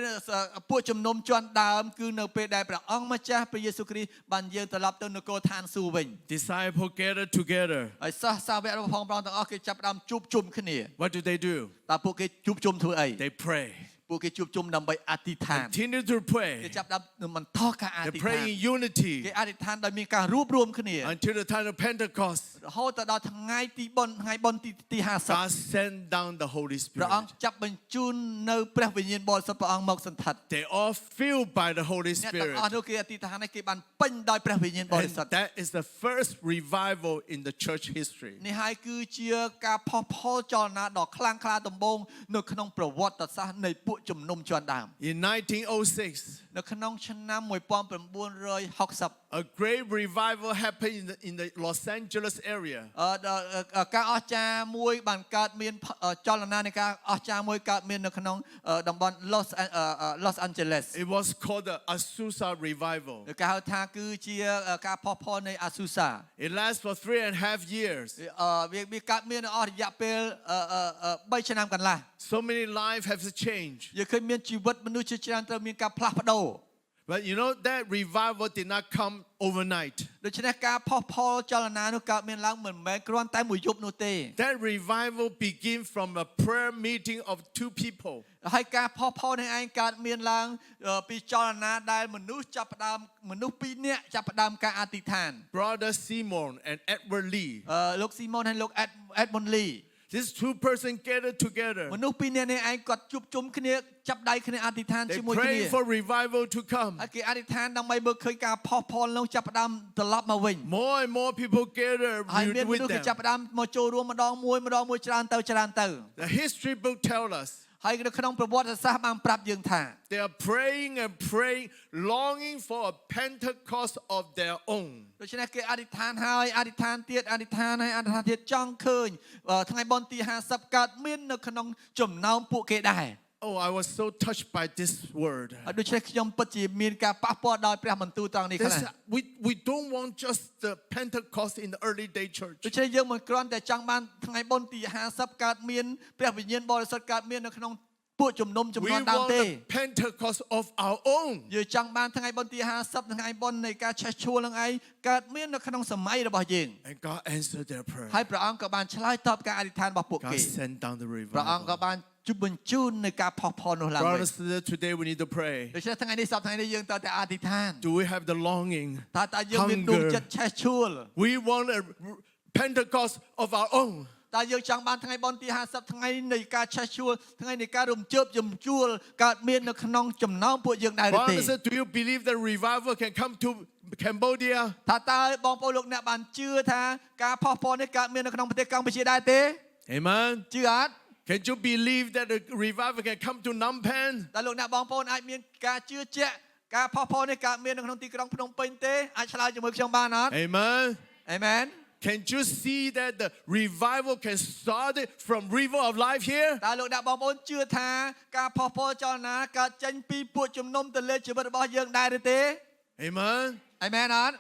ពួកជំនុំជាន់ដើមគឺនៅពេលដែលព្រះអង្គម្ចាស់ព្រះយេស៊ូវគ្រីស្ទបានយាងត្រឡប់ទៅនគរឋានសួគ៌វិញ disciples gathered together. ហើយសិស្សសាវករបស់ព្រះអង្គទាំងអស់គេចាប់ផ្ដើមជួបជុំគ្នា What do? តើពួកគេជួបជុំធ្វើអី They pray. ពួកគេជួបជុំដើម្បីអធិដ្ឋាន Continue to គេ pray. ចាប់ផ្ដើមបន្តការអធិ They ដ្ឋា pray ន in unity គេអធិដ្ឋានដោយមានការរួបរวมគ្នា until the time of Pentecost. រហូតទៅដល់ថ្ងៃទីបុណ្យថ្ងៃបុណ្យទី50 God sent down the Holy ព្រះ Spirit. អង្គចាប់បញ្ជូននៅព្រះវិញ្ញាណបរិសុទ្ធព្រះអង្គមកសន្ធិដ្ឋ They all filled by the Holy អ្នកទាំង Spirit. អស់នោះគេអធិដ្ឋានឲ្យគេបានពេញដោយព្រះវិញ្ញាណបរិ And សុទ្ធ that is the first revival in the church history. នេះហើយគឺជាការផុសផុលចលនាដ៏ខ្លាំងក្លាដំបូងនៅក្នុងប្រវត្តិសាស្ត្រនៃពួកជំនុំជាន់ដើម In 1906, នៅក្នុងឆ្នាំ1960 a great revival happened in the Los Angeles area. ការអស្ចារ្យមួយបានកើតមានចលនានៃការអស្ចារ្យមួយកើតមាននៅក្នុងតំបន់ Los Angeles It was called the Azusa Revival. គេហៅថាគឺជាការផុសផុលនៃ Azusa It lasted for 3.5 years. វាកើតមានអស់រយៈពេល3ឆ្នាំកន្លះ So many lives have changed. យើងឃើញមានជីវិតមនុស្សជាច្រើនត្រូវមានការផ្លាស់ប្ដូរ But you know that revival did not come overnight. ដូច្នេះការផុសផុលចលនានោះកើតមានឡើងមិនមែនគ្រាន់តែមួយយប់នោះទេ That revival begins from a prayer meeting of two people. ហើយការផុសផុលនេះឯងកើតមានឡើងពីចលនាដែលមនុស្សចាប់ផ្ដើមមនុស្សពីរនាក់ចាប់ផ្ដើមការអធិដ្ឋាន Brother Simon and Edward Lee. លោកស៊ីម៉ុនហើយលោកអេដមុនលី These two persons gathered together. មនុស្សពីរនាក់នេះឯងគាត់ជួបជុំគ្នាចាប់ដៃគ្នាអធិដ្ឋាន They ជាមួយគ្នា prayed for revival to come. ហើយគេអធិដ្ឋានដើម្បីមើលឃើញការផុសផុលនោះចាប់ផ្ដើមត្រឡប់មកវិញ More and more people gathered ហើយមានមនុ with ស្សគេចាប់ them. ផ្ដើមមកចូលរួមម្ដងមួយច្រើនទៅ The history book tells us ហើយនៅក្នុងប្រវត្តិសាស្ត្របានប្រាប់យើងថា they are praying and praying, longing for a Pentecost of their own. ដូច្នេះគេអធិដ្ឋានហើយអធិដ្ឋានទៀតអធិដ្ឋានហើយអធិដ្ឋានទៀតចង់ឃើញថ្ងៃបុណ្យទី50កើតមាននៅក្នុងចំណោមពួកគេដែរ Oh, I was so touched by this word. ហើយដូច្នេះខ្ញុំពិតជាមានការប៉ះពាល់ដោយព្រះបន្ទូលត្រង់នេះខ្លះ We don't want just the Pentecost in the early day church. ដូច្នេះយើងមិនគ្រាន់តែចង់បានថ្ងៃបុណ្យទី50កើតមានព្រះវិញ្ញាណបរិសុទ្ធកើតមាននៅក្នុង ពួកជំនុំចំ We នួនដើម want ទេ the Pentecost of our own. យើងចង់បានថ្ងៃបុណ្យទី50ថ្ងៃបុណ្យនៃការឆេះឈួលនឹងឯងកើតមាននៅក្នុងសម័យរបស់យើង And God answered their prayer. ហើយព្រះអង្គក៏បានឆ្លើយតបការអធិដ្ឋានរបស់ពួក God គេ sent down the ព្រះអង្គក៏ revival. បានជបញ្ជូននៃការផុសផុលនោះឡើងវិញ Brothers and sisters, today we need to pray. ដូច្នេះថ្ងៃនេះសប្តាហ៍នេះយើងត្រូវតែអធិដ្ឋាន Do we have the longing? តើយើងមានដួងចិត្តឆេះឈួល We want a Pentecost of our own. តើយើងចង់បានថ្ងៃបុណ្យទី50ថ្ងៃនៃការឆេះឈួលថ្ងៃនៃការរំជើបយំជួលកើតមាននៅក្នុងចំណោមពួកយើងដែរឬទេ Brothers and sisters, do you believe that revival can come to Cambodia? តើបងប្អូនលោកអ្នកបានជឿថាការផុសផុលនេះកើតមាននៅក្នុងប្រទេសកម្ពុជាដែរទេ Amen. ជឿអត់ Can you believe that the revival can come to Phnom Penh? តើលោកអ្នកបងប្អូនអាចមានការជឿជាក់ការផុសផុលនេះកើតមាននៅក្នុងទីក្រុងភ្នំពេញទេអាចឆ្លើយជាមួយខ្ញុំបានអត់ Amen. អេមែន Can you see that the revival can start from River of Life here? តើលោកអ្នកបងប្អូនជឿថាការផុសផុលចលនាកើតចេញពីពួកជំនុំទលេជីវិតរបស់យើងដែរឬទេ Amen. អេមែនអត់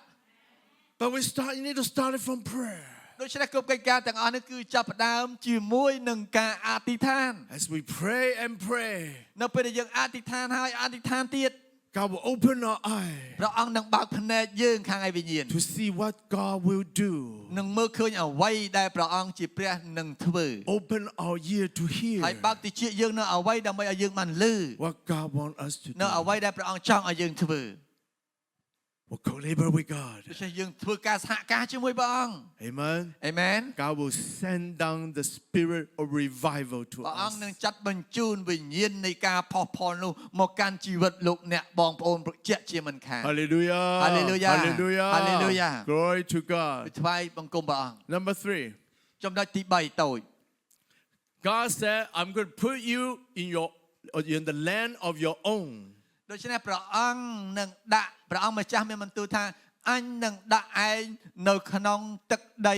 But you need to start it from prayer. ដូច្នេះគ្រប់កិច្ចការទាំងអស់នេះគឺចាប់ផ្ដើមជាមួយនឹងការអធិដ្ឋាន As we pray and pray, នៅពេលដែលយើងអធិដ្ឋានហើយអធិដ្ឋានទៀត God will open our eye ព្រះអង្គនឹងបើកភ្នែកយើងខាងឯវិញ្ញាណ to see what God will do. នឹងមើលឃើញអ្វីដែលព្រះអង្គជាព្រះនឹងធ្វើ Open our ear to hear ហើយបើកតិចយើងនៅអ្វីដើម្បីឲ្យយើងបានឮ what God wants us to នៅ do. អ្វីដែលព្រះអង្គចង់ឲ្យយើងធ្វើ We'll co-labor with God. ដូច្នេះយើងធ្វើការសហការជាមួយព្រះអង្គ Amen. អេមែន God will send down the spirit of revival to ព្រះអង្គ us. នឹងចាត់បញ្ជូនវិញ្ញាណនៃការផុសផុលនោះមកកាន់ជីវិតលោកអ្នកបងប្អូនជាក់ជាមិនខាន Hallelujah. Hallelujah. Hallelujah. Hallelujah. Glory to God. ថ្វាយបង្គំព្រះអង្គ Number 3. ចំណុចទី3តូច God said, I'm going to put you in the land of your own. ដូច្នេះព្រះអង្គនឹងដាក់ព្រះអង្គម្ចាស់មានបន្ទូលថាអញនឹងដាក់ឯងនៅក្នុងទឹកដី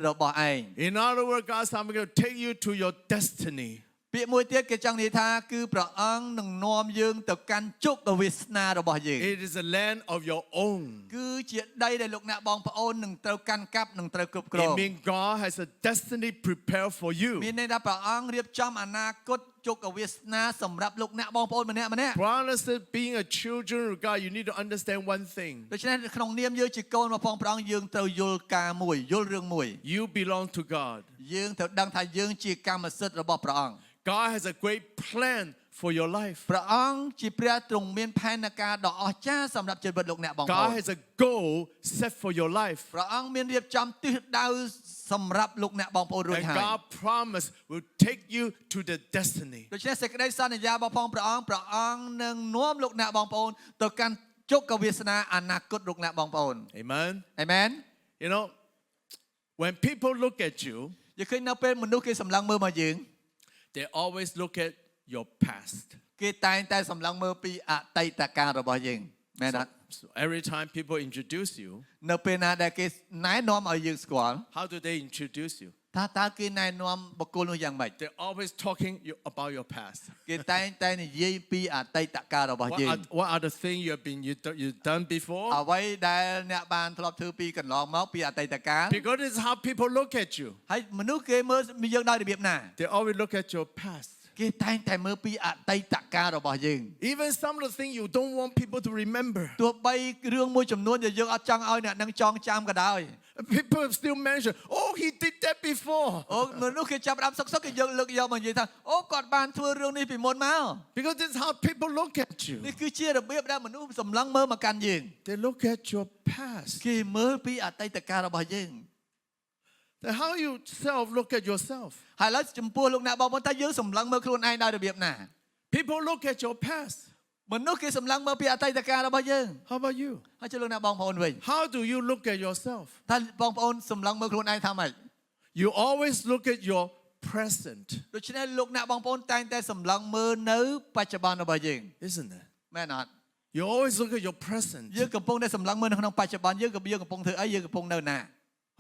របស់ឯង In other words, God said, I'm going to take you to your destiny. ពាក្យមួយទៀតគេចង់និយាយថាគឺព្រះអង្គនឹងនាំយើងទៅកាន់ជោគវាសនារបស់យើង It is a land of your own. គឺជាដីដែលលោកអ្នកបងប្អូននឹងត្រូវកាន់កាប់នឹងត្រូវគ្រប់គ្រង It means God has a destiny prepared for you. មានន័យថាព្រះអង្គរៀបចំអនាគតជោគវាសនាសម្រាប់លោកអ្នកបងប្អូនម្នាក់ៗ Brothers, being a children of God, you need to understand one thing. ដូច្នេះក្នុងនាមយើងជាកូនរបស់ព្រះអង្គយើងត្រូវយល់ការមួយយល់រឿងមួយ You belong to God. យើងត្រូវដឹងថាយើងជាកម្មសិទ្ធិរបស់ព្រះអង្គ God has a great plan for your life. ព្រះអង្គជាព្រះទ្រង់មានផែនការដ៏អស្ចារ្យសម្រាប់ជីវិតលោកអ្នកបងប្អូ God ន has a goal set for your life. ព្រះអង្គមានរៀបចំទិសដៅសម្រាប់លោកអ្នកបងប្អូនរួច And ហើយ God promise will take you to the destiny. ដូច្នេះសេចក្តីសន្យារបស់ព្រះអង្គនឹងនាំលោកអ្នកបងប្អូនទៅកាន់ជោគវាសនាអនាគតលោកអ្នកបងប្អូន Amen. អេមែន You know, when people look at you, យើងឃើញនៅពេលមនុស្សគេសម្លឹងមើលមកយើង they always look at your past. គេតែងតែសម្លឹងមើលពីអតីតកាលរបស់យើងមែនអត់ So every time people introduce you, នៅពេលណាដែលគេណែនាំឲ្យយើងស្គាល់ how do they introduce you? តើគេណែនាំបុគ្គលនោះយ៉ាងម៉េច They're always talking about your past. គេតែងតែនិយាយពីអតីតកាលរបស់យើង What are the things you've done before? អ្វីដែលអ្នកបានធ្លាប់ធ្វើពីកន្លងមកពីអតីតកាល Because this is how people look at you. ហើយមនុស្សគេមើលយើងដោយរបៀបណា They always look at your past. គេតែងតែមើលពីអតីតកាលរបស់យើង Even some of the things you don't want people to remember. ទោះបីរឿងមួយចំនួនដែលយើងអត់ចង់ឲ្យអ្នកនឹងចងចាំក៏ដោយ People still mention, oh, he did that before. អូមនុស្សគេចាប់ផ្ដើមសុកគេយកលើកយកមកនិយាយថាអូគាត់បានធ្វើរឿងនេះពីមុនមក Because this is how people look at you. នេះគឺជារបៀបដែលមនុស្សសម្លឹងមើលមកកាន់យើង They look at your past. គេមើលពីអតីតកាលរបស់យើង Then how you self look at yourself? ហើយឥឡូវចំពោះលោកអ្នកបងប្អូនតើយើងសម្លឹងមើលខ្លួនឯងដោយរបៀបណា People look at your past. មនុស្សគេសម្លឹងមើលពីអតីតកាលរបស់យើង How about you? ហើយចូលលោកអ្នកបងប្អូនវិញ How do you look at yourself? តើបងប្អូនសម្លឹងមើលខ្លួនឯងថាម៉េច You always look at your present, ដូច្នេះលោកអ្នកបងប្អូនតែងតែសម្លឹងមើលនៅបច្ចុប្បន្នរបស់យើង isn't it? មែនអត់ You always look at your present. យើងកំពុងតែសម្លឹងមើលនៅក្នុងបច្ចុប្បន្នយើងកំពុងធ្វើអីយើងកំពុងនៅណា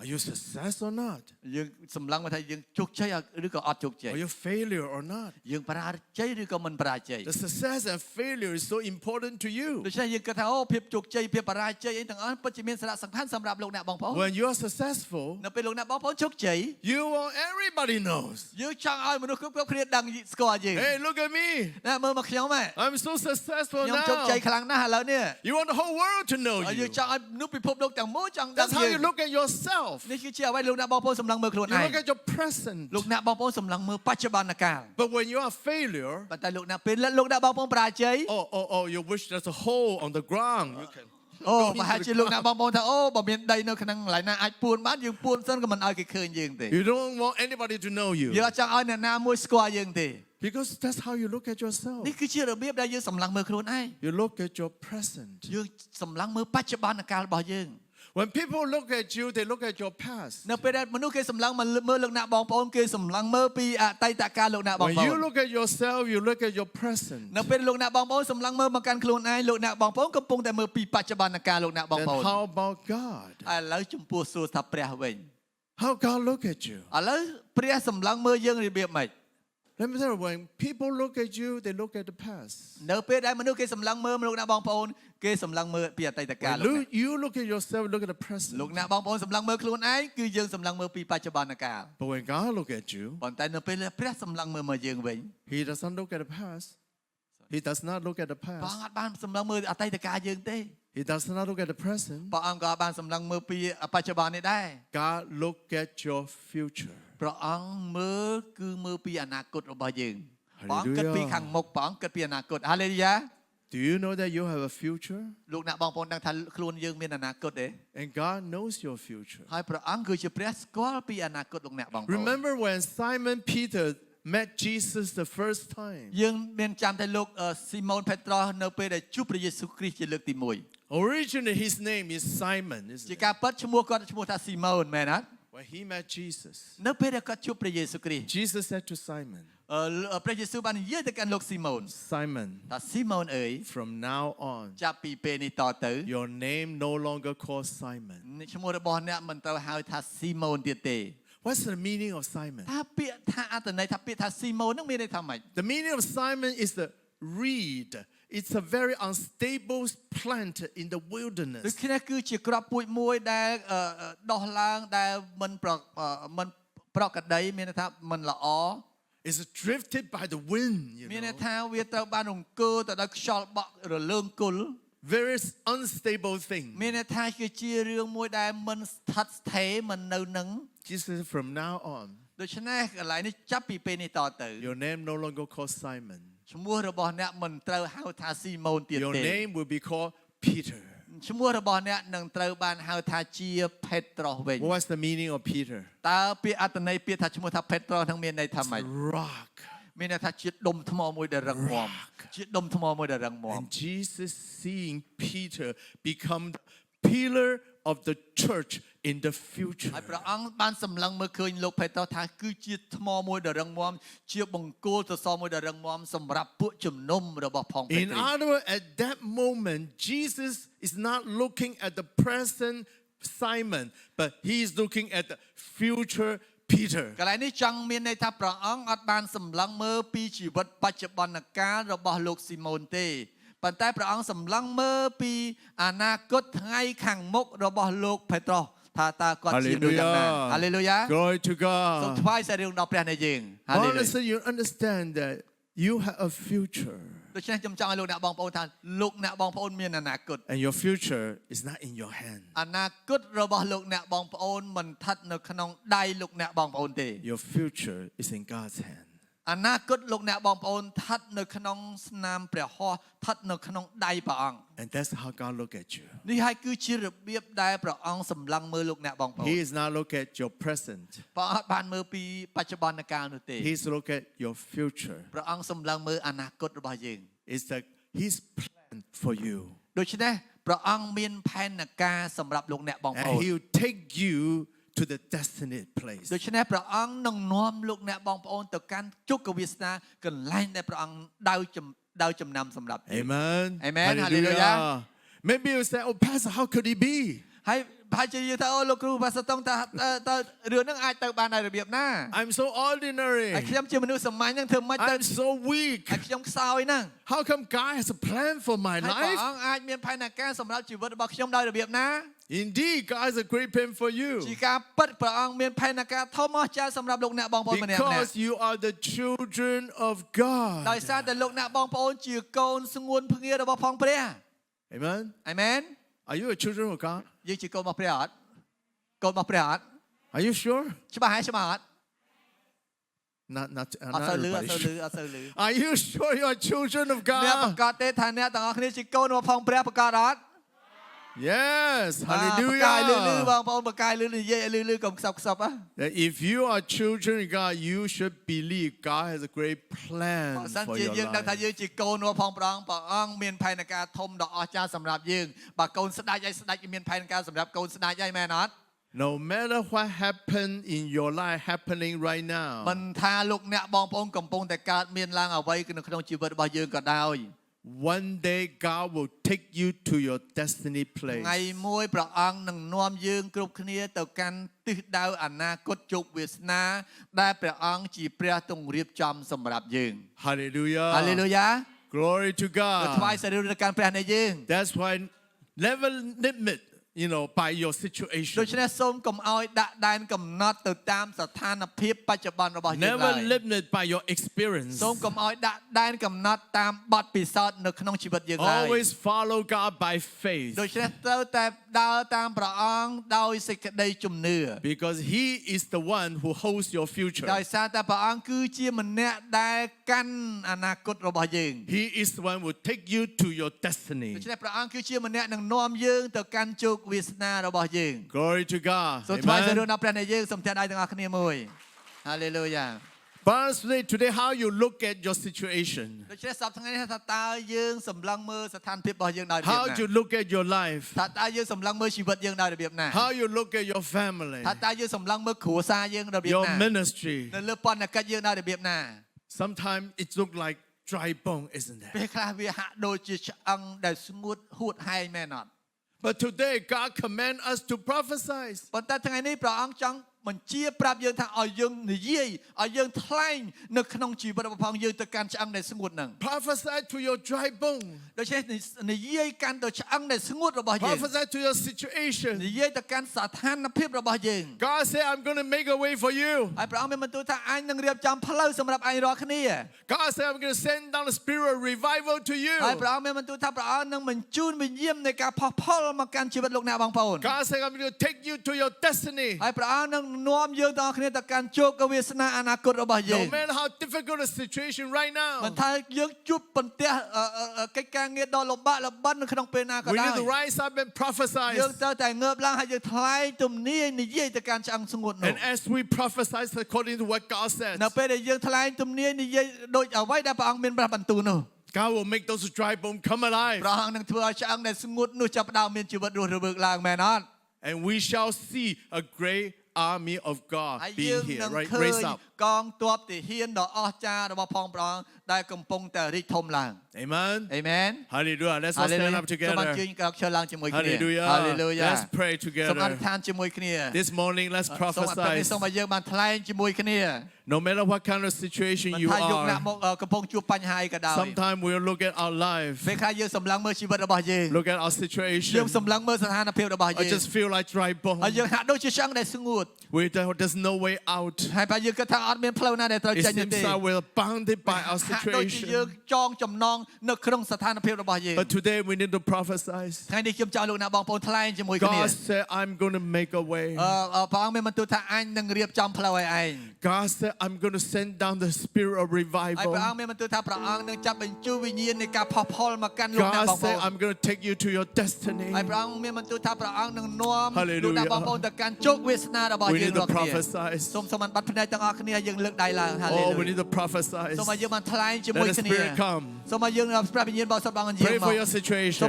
Are you success or not? យើងសម្លឹងមកថាយើងជោគជ័យឬក៏អត់ជោគជ័យ Are you failure or not? យើងបរាជ័យឬក៏មិនបរាជ័យ The success and failure is so important to you. ដូច្នេះយើងគិតថាអូភាពជោគជ័យភាពបរាជ័យអីទាំងអស់ពិតជាមានសារៈសំខាន់សម្រាប់លោកអ្នកបងប្អូន When you are successful, នៅពេលលោកអ្នកបងប្អូនជោគជ័យ you want everybody knows. យើងចង់ឲ្យមនុស្សគ្រប់គ្នាដឹងស្គាល់យើង Hey, look at me. ណាមើលមកខ្ញុំហ៎ I'm so successful ខ្ញុំជោគជ័យ now. ខ្លាំងណាស់ឥឡូវនេះ You want the whole world to know យើ you. ងចង់ឲ្យមនុស្សពិភពលោកទាំងមូលចង់ដឹង That's how យើ you ង look at yourself. នេះគឺជាអ្វីលោកអ្នកបងប្អូនសម្លឹងមើលខ្លួន You ឯង look at your present. លោកអ្នកបងប្អូនសម្លឹងមើលបច្ចុប្បន្នកាល But when you are failure, ប៉ុន្តែលោកអ្នកពេលលោកអ្នកបងប្អូនបរាជ័យ oh, you wish there's a hole on the ground. You can អូប្រហែលជាលោកអ្នកបងប្អូនថាអូបើមានដីនៅក្នុងកន្លែងណាអាចពួនបានយើងពួនសិនក៏មិនឲ្យគេឃើញយើងទេ You don't want anybody to know you. យើងអត់ចង់ឲ្យអ្នកណាមួយស្គាល់យើងទេ Because that's how you look at yourself. នេះគឺជារបៀបដែលយើងសម្លឹងមើលខ្លួនឯង You look at your present. យើងសម្លឹងមើលបច្ចុប្បន្នកាលរបស់យើង When people look at you, they look at your past. នៅពេលដែលមនុស្សគេសម្លឹងមើលលោកអ្នកបងប្អូនគេសម្លឹងមើលពីអតីតកាលលោកអ្នកបង When ប្អូ you ន look at yourself, you look at your present. នៅពេលលោកអ្នកបងប្អូនសម្លឹងមើលមកកាន់ខ្លួនឯងលោកអ្នកបងប្អូនកំពុងតែមើលពីបច្ចុប្បន្នកាលលោកអ្នកបង Then ប្អូន how about God? ឥឡូវចំពោះសួរថាព្រះវិញ How God look at you? ឥឡូវព្រះសម្លឹងមើលយើងរបៀបម៉េច Let me tell you, when people look at you, they look at the past. នៅពេលដែលមនុស្សគេសម្លឹងមើលលោកអ្នកបងប្អូនគេសម្លឹងមើលពីអតីតកាល When you look at yourself, look at the លោក present. អ្នកបងប្អូនសម្លឹងមើលខ្លួនឯងគឺយើងសម្លឹងមើលពីបច្ចុប្បន្នកាល But when God look at you, ប៉ុន្តែនៅពេលដែលព្រះសម្លឹងមើលមកយើងវិញ He doesn't look at the past. He does not look at the ព្រះអង្គ past. អត់បានសម្លឹងមើលអតីតកាលយើងទេ He does not look at the present. ព្រះអង្គក៏បានសម្លឹងមើលពីបច្ចុប្បន្ននេះដែរ God look at your future. ព្រះអង្គមើលគឺមើលពីអនាគតរបស់យើង Hallelujah. ព្រះអង្គគិតពីខាងមុខព្រះអង្គគិតពីអនាគតហាឡេលូយ៉ា Do you know that you have a future? លោកអ្នកបងប្អូនដឹងថាខ្លួនយើងមានអនាគតទេ And God knows your future. ហើយព្រះអង្គគឺជាព្រះស្គាល់ពីអនាគតលោកអ្នកបងប្អូន Remember when Simon Peter met Jesus the first time? យើងមានចាំតែលោកស៊ីម៉ូនផេត្រុសនៅពេលដែលជួបព្រះយេស៊ូវគ្រីស្ទជាលើកទី1 Originally his name is Simon, ជា isn't it? ការពិតឈ្មោះគាត់ឈ្មោះថាស៊ីម៉ូនមែនអត់ When he met Jesus, នៅពេលដែលគាត់ជួបព្រះយេស៊ូវគ្រីស្ទ Jesus said to Simon, ព្រះយេស៊ូវបាននិយាយទៅកាន់លោកស៊ីម៉ូន Simon, ថាស៊ីម៉ូនអើយ from now on, ចាប់ពីពេលនេះតទៅ your name no longer called Simon. ឈ្មោះរបស់អ្នកមិនត្រូវហៅថាស៊ីម៉ូនទៀតទេ What's the meaning of Simon? ថាពាក្យថាអត្ថន័យថាពាក្យថាស៊ីម៉ូនហ្នឹងមានន័យថាម៉េច The meaning of Simon is the reed. It's a very unstable plant in the ដូ wilderness. ច្នេះគឺជាក្របពូជមួយដែលដុះឡើងដែលមិនប្រកដីមានន័យថាមិនល្អ It's drifted by the wind, មានន័យ you know. ថាវាត្រូវបានរង្គើទៅដោយខ្យល់បក់រលើងគល់ Very unstable thing. មានន័យថាគឺជារឿងមួយដែលមិនស្ថិតស្ថេរមិននៅនឹង Jesus said, from now on, ដូច្នេះកន្លែងនេះចាប់ពីពេលនេះតទៅ your name no longer called Simon. ឈ្មោះរបស់អ្នកមិនត្រូវហៅថាស៊ីម៉ូនទៀត Your ទេ name will be called Peter. ឈ្មោះរបស់អ្នកនឹងត្រូវបានហៅថាជាផេត្រុសវិញ What's the meaning of Peter? តើពាក្យអត្ថន័យពាក្យថាឈ្មោះថាផេត្រុសនឹងមានន័យថាម៉េច Rock. មានន័យថាជាដុំថ្មមួយដែលរឹងមាំជាដុំថ្មមួយដែលរឹងមាំ And Jesus seeing Peter become the pillar of the church in the future. ហើយព្រះអង្គបានសម្លឹងមើលឃើញលោកផេត្រុសថាគឺជាថ្មមួយដែលរឹងមាំជាបង្គោលសសរមួយដែលរឹងមាំសម្រាប់ពួកជំនុំរបស់ផងពេ In ត្រុស other words, at that moment, Jesus is not looking at the present Simon, but he is looking at the future Peter. កន្លែងនេះចង់មានន័យថាព្រះអង្គអត់បានសម្លឹងមើលពីជីវិតបច្ចុប្បន្នកាលរបស់លោកស៊ីម៉ូនទេប៉ុន្តែព្រះអង្គសម្លឹងមើលពីអនាគតថ្ងៃខាងមុខរបស់លោកផេត្រុសថាតើគាត់ជាដូចយ៉ាងណាហាឡេលូយ៉ា Glory to សូម God. ថ្វាយសរីដល់ព្រះនៃយើងហាឡេលូយ៉ា Honestly, you understand that you have a future, ដូច្នេះខ្ញុំចង់ឲ្យលោកអ្នកបងប្អូនថាលោកអ្នកបងប្អូនមានអនាគត and your future is not in your hand. អនាគតរបស់លោកអ្នកបងប្អូនមិនស្ថិតនៅក្នុងដៃលោកអ្នកបងប្អូនទេ Your future is in God's hand. អនាគតលោកអ្នកបងប្អូនស្ថិតនៅក្នុងស្នាមព្រះហស្ថស្ថិតនៅក្នុងដៃព្រះអង្គ And that's how God look at you. នេះហើយគឺជារបៀបដែលព្រះអង្គសម្លឹងមើលលោកអ្នកបងប្អូន He is not look at your present. ព្រះអង្គអត់បានមើលពីបច្ចុប្បន្នកាលនោះទេ He's look at your future. ព្រះអង្គសម្លឹងមើលអនាគតរបស់យើង It's like His plan for you. ដូច្នេះព្រះអង្គមានផែនការសម្រាប់លោកអ្នកបងប្អូ And ន He'll take you to the destined place. ដូច្នេះព្រះអង្គនឹងនាំលោកអ្នកបងប្អូនទៅកាន់ជោគវាសនាកន្លែងដែលព្រះអង្គដៅចំណាំសម្រាប់យើង Amen. Amen. Hallelujah. Maybe you say, oh, Pastor, how could it be? ហើយប្រហែលជាយើងថាអូលោកគ្រូបាសតង់ថាតើរឿងហ្នឹងអាចទៅបានដោយរបៀបណា I'm so ordinary. ហើយខ្ញុំជាមនុស្សសាមញ្ញហ្នឹងធ្វើម៉េចទៅ I'm so weak. ហើយខ្ញុំខ្សោយហ្នឹង How come God has a plan for my ហើយព្រះ life? អង្គអាចមានផែនការសម្រាប់ជីវិតរបស់ខ្ញុំដោយរបៀបណា Indeed, God has a great plan for ជា you ការពិតព្រះអង្គមានផែនការធំអស្ចារ្យសម្រាប់លោកអ្នកបងប្អូនម្នាក់ៗ because you are the children of ដោយ God. សារតែលោកអ្នកបងប្អូនជាកូនស្ងួនភ្ងារបស់ផងព្រះ Amen. អាមែន Are you a children of God? យើងជាកូនរបស់ព្រះអត់កូនរបស់ព្រះអត់ Are you sure? ច្បាស់ហើយច្បាស់អត់ Not អត់សូវលឺអត់ everybody សូវលឺ sure. អត់សូវលឺ Are you sure you are children of អ្នកប្រ God? កាសទេថាអ្នកទាំងអស់គ្នាជាកូនរបស់ផងព្រះប្រកាសអត់ Yes. ប្រកាសលឺលឺប Hallelujah. ងប្អូនប្រកាសលឺនិយាយលឺលឺកុំខ្សឹបខ្សឹបហ៎ That if you are children of God, you should believe God has a great បើ plan សិន for ជា your យើងដឹងថា life. យើងជាកូនរបស់ផងព្រះអង្គមានផែនការធំដ៏អស្ចារ្យសម្រាប់យើងបើកូនស្ដេចឲ្យស្ដេចមានផែនការសម្រាប់កូនស្ដេចហើយមែនអត់ No matter what happened in your life happening right មិន now, ថាលោកអ្នកបងប្អូនកំពុងតែកើតមានឡើងអ្វីនៅក្នុងជីវិតរបស់យើងក៏ដោយ one day God will take you to your destiny ថ្ងៃ place. មួយព្រះអង្គនឹងនាំយើងគ្រប់គ្នាទៅកាន់ទិសដៅអនាគតជោគវាសនាដែលព្រះអង្គជាព្រះទ្រង់រៀបចំសម្រាប់យើង Hallelujah. ហាឡេលូយ៉ា Glory to ថ្វាយ God. សារុទៅកាន់ព្រះនៃយើង That's why never limit, by your ដូ situation. ច្នេះសូមកុំឲ្យដាក់ដែនកំណត់ទៅតាមស្ថានភាពបច្ចុប្បន្នរបស់យើងឡើ Never យ limit by your experience. សូមកុំឲ្យដាក់ដែនកំណត់តាមបទពិសោធន៍នៅក្នុងជីវិតយើងឡើយ Always follow God by faith ដូច្នេះត្រូវតែដើរតាមព្រះអង្គដោយសេចក្តីជំនឿ because He is the one who holds your future. ដោយសារតែព្រះអង្គគឺជាម្នាក់ដែលកាន់អនាគតរបស់យើង He is the one who will take you to your destiny. ដូច្នេះព្រះអង្គគឺជាម្នាក់នឹងនាំយើងទៅកាន់ជោគវាសនារបស់យើង Glory to God. សូមថ្វាយសរុប Amen. ដល់ព្រះនៃយើងសូមផ្ទះដៃទាំងអស់គ្នាមួយហាឡេលូយ៉ា Brothers, today, how you look at your situation, ដូច្នេះសប្តាហ៍ថ្ងៃនេះថាតើយើងសម្លឹងមើលស្ថានភាពរបស់យើងដោយរបៀប how ណា you look at your life, ថាតើយើងសម្លឹងមើលជីវិតយើងដោយរបៀបណា how you look at your family, ថាតើយើងសម្លឹងមើលគ្រួសារយើងរបៀប your ណា ministry. នៅលើបណ្ណកិច្ចយើងដោយរបៀបណា Sometimes it looks like dry bone, isn't it? ពេលខ្លះវាហាក់ដូចជាឆ្អឹងដែលស្ងួតហួតហែងមែនអត់ But today, God commands us to prophesy. ប៉ុន្តែថ្ងៃនេះព្រះអង្គចង់បញ្ជាប្រាប់យើងថាឲ្យយើងនិយាយឲ្យយើងថ្លែងនៅក្នុងជីវិតរបស់ផងយើងទៅកាន់ឆ្អឹងដែលស្ងួតហ្នឹង Prophesy to your dry bone. ដូច្នេះនិយាយកាន់ទៅឆ្អឹងដែលស្ងួតរបស់យើង Prophesy to your situation. និយាយទៅកាន់ស្ថានភាពរបស់យើង God said, I'm going to make a way for you. ហើយព្រះអង្គមានបន្ទូលថាអញនឹងរៀបចំផ្លូវសម្រាប់អញរាល់គ្នា God said, I'm going to send down a spirit of revival to you. ហើយព្រះអង្គមានបន្ទូលថាព្រះអង្គនឹងបញ្ជូនវិញ្ញាណនៃការផុសផុលមកកាន់ជីវិតលោកអ្នកបងប្អូន God said, I'm going to take you to your destiny. ហើយព្រះអង្គនឹងនាំយើងទាំងអស់គ្នាទៅកាន់ជោគវាសនាអនាគតរបស់យើង No matter how difficult the situation right មិន now, ថាយើងជួបបន្ទះកិច្ចការងារដ៏លំបាកលំបិននៅក្នុងពេលណាក៏ we ដោយ need to rise up and prophesy. យើងត្រូវតែងើបឡើងហើយយើងថ្លែងទំនាយនិយាយទៅកាន់ឆ្អឹងស្ងួតនោះ And as we prophesy according to what God said, នៅពេលដែលយើងថ្លែងទំនាយនិយាយដូចអ្វីដែលព្រះអង្គមានប្រាប់បន្ទូលនោះ God will make those dry bones come alive. ព្រះអង្គនឹងធ្វើឲ្យឆ្អឹងដែលស្ងួតនោះចាប់ផ្ដើមមានជីវិតរស់រវើកឡើងមែនអត់ And we shall see a great army of God ហើយយើ being ង here, នឹង right? ឃើញ Raise up. កងទ័ពទាហានដ៏អស្ចារ្យរបស់ផងព្រះអង្គដែលកំពុងតែរីកធំឡើង Amen. អេមែន Hallelujah. Let's all stand up សូមអញ្ together. ជើញក្រោកឈរឡើងជាមួយគ្នា Hallelujah. Let's pray សូមអធិ together. ដ្ឋានជាមួយគ្នា This morning, let's សូមអធិដ្ឋាន prophesy. សូមឲ្យយើងបានថ្លែងជាមួយគ្នា No matter what kind of situation មិន you ថាយកអ្នក are, មកកំពុងជួបបញ្ហាអីក៏ដោយ sometimes we'll look at our life, ពេលខ្លះយើងសម្លឹងមើលជីវិតរបស់យើង look at our យើង situation, សម្លឹងមើលស្ថានភាពរបស់ or យើង just feel like dry ហើយយើង bone. ហាក់ដូចជាឆ្អឹងដែលស្ងួត There's no way out. ហើយបើយើងគិតថាអត់មានផ្លូវណាដែលត្រូវ It ចេញ seems ទេ like we're bounded by our ហាក់ដូចជាយើង situation. ចងចំណងនៅក្នុងស្ថានភាពរបស់យើង But today we need to prophesy. ថ្ងៃនេះខ្ញុំចង់លោកអ្នកបងប្អូនថ្លែងជាមួយគ្នា God said, I'm going to make a way. ព្រះអង្គមានបន្ទូលថាអញនឹងរៀបចំផ្លូវឲ្យឯង God said, I'm going to send down the spirit of ហើយ revival. ព្រះអង្គមានបន្ទូលថាព្រះអង្គនឹងចាប់បញ្ជូនវិញ្ញាណនៃការផុសផុលមកកាន់លោកអ្នកបង God ប្អូ said, ន I'm going to take you to your destiny. ហើយព្រះអង្គមានបន្ទូលថាព្រះអង្គនឹងនាំ Hallelujah. លោកអ្នកបងប្អូនទៅកាន់ជោគវាសនារបស់ We យើង need រា to ល់គ្នា prophesy. សូមសូមបានបាត់ភ្នែកទាំងអស់គ្នាយើងលើកដៃឡើងហាឡេ Oh, លូ we យ៉ា need to prophesy. សូមឲ្យយើងបានថ្លែងជាមួយ Let the គ្នា spirit come. សូមឲ្យយើងប្រាប់វិញ្ញាណបរិសុទ្ធបានយាង Pray មក for your សូម situation.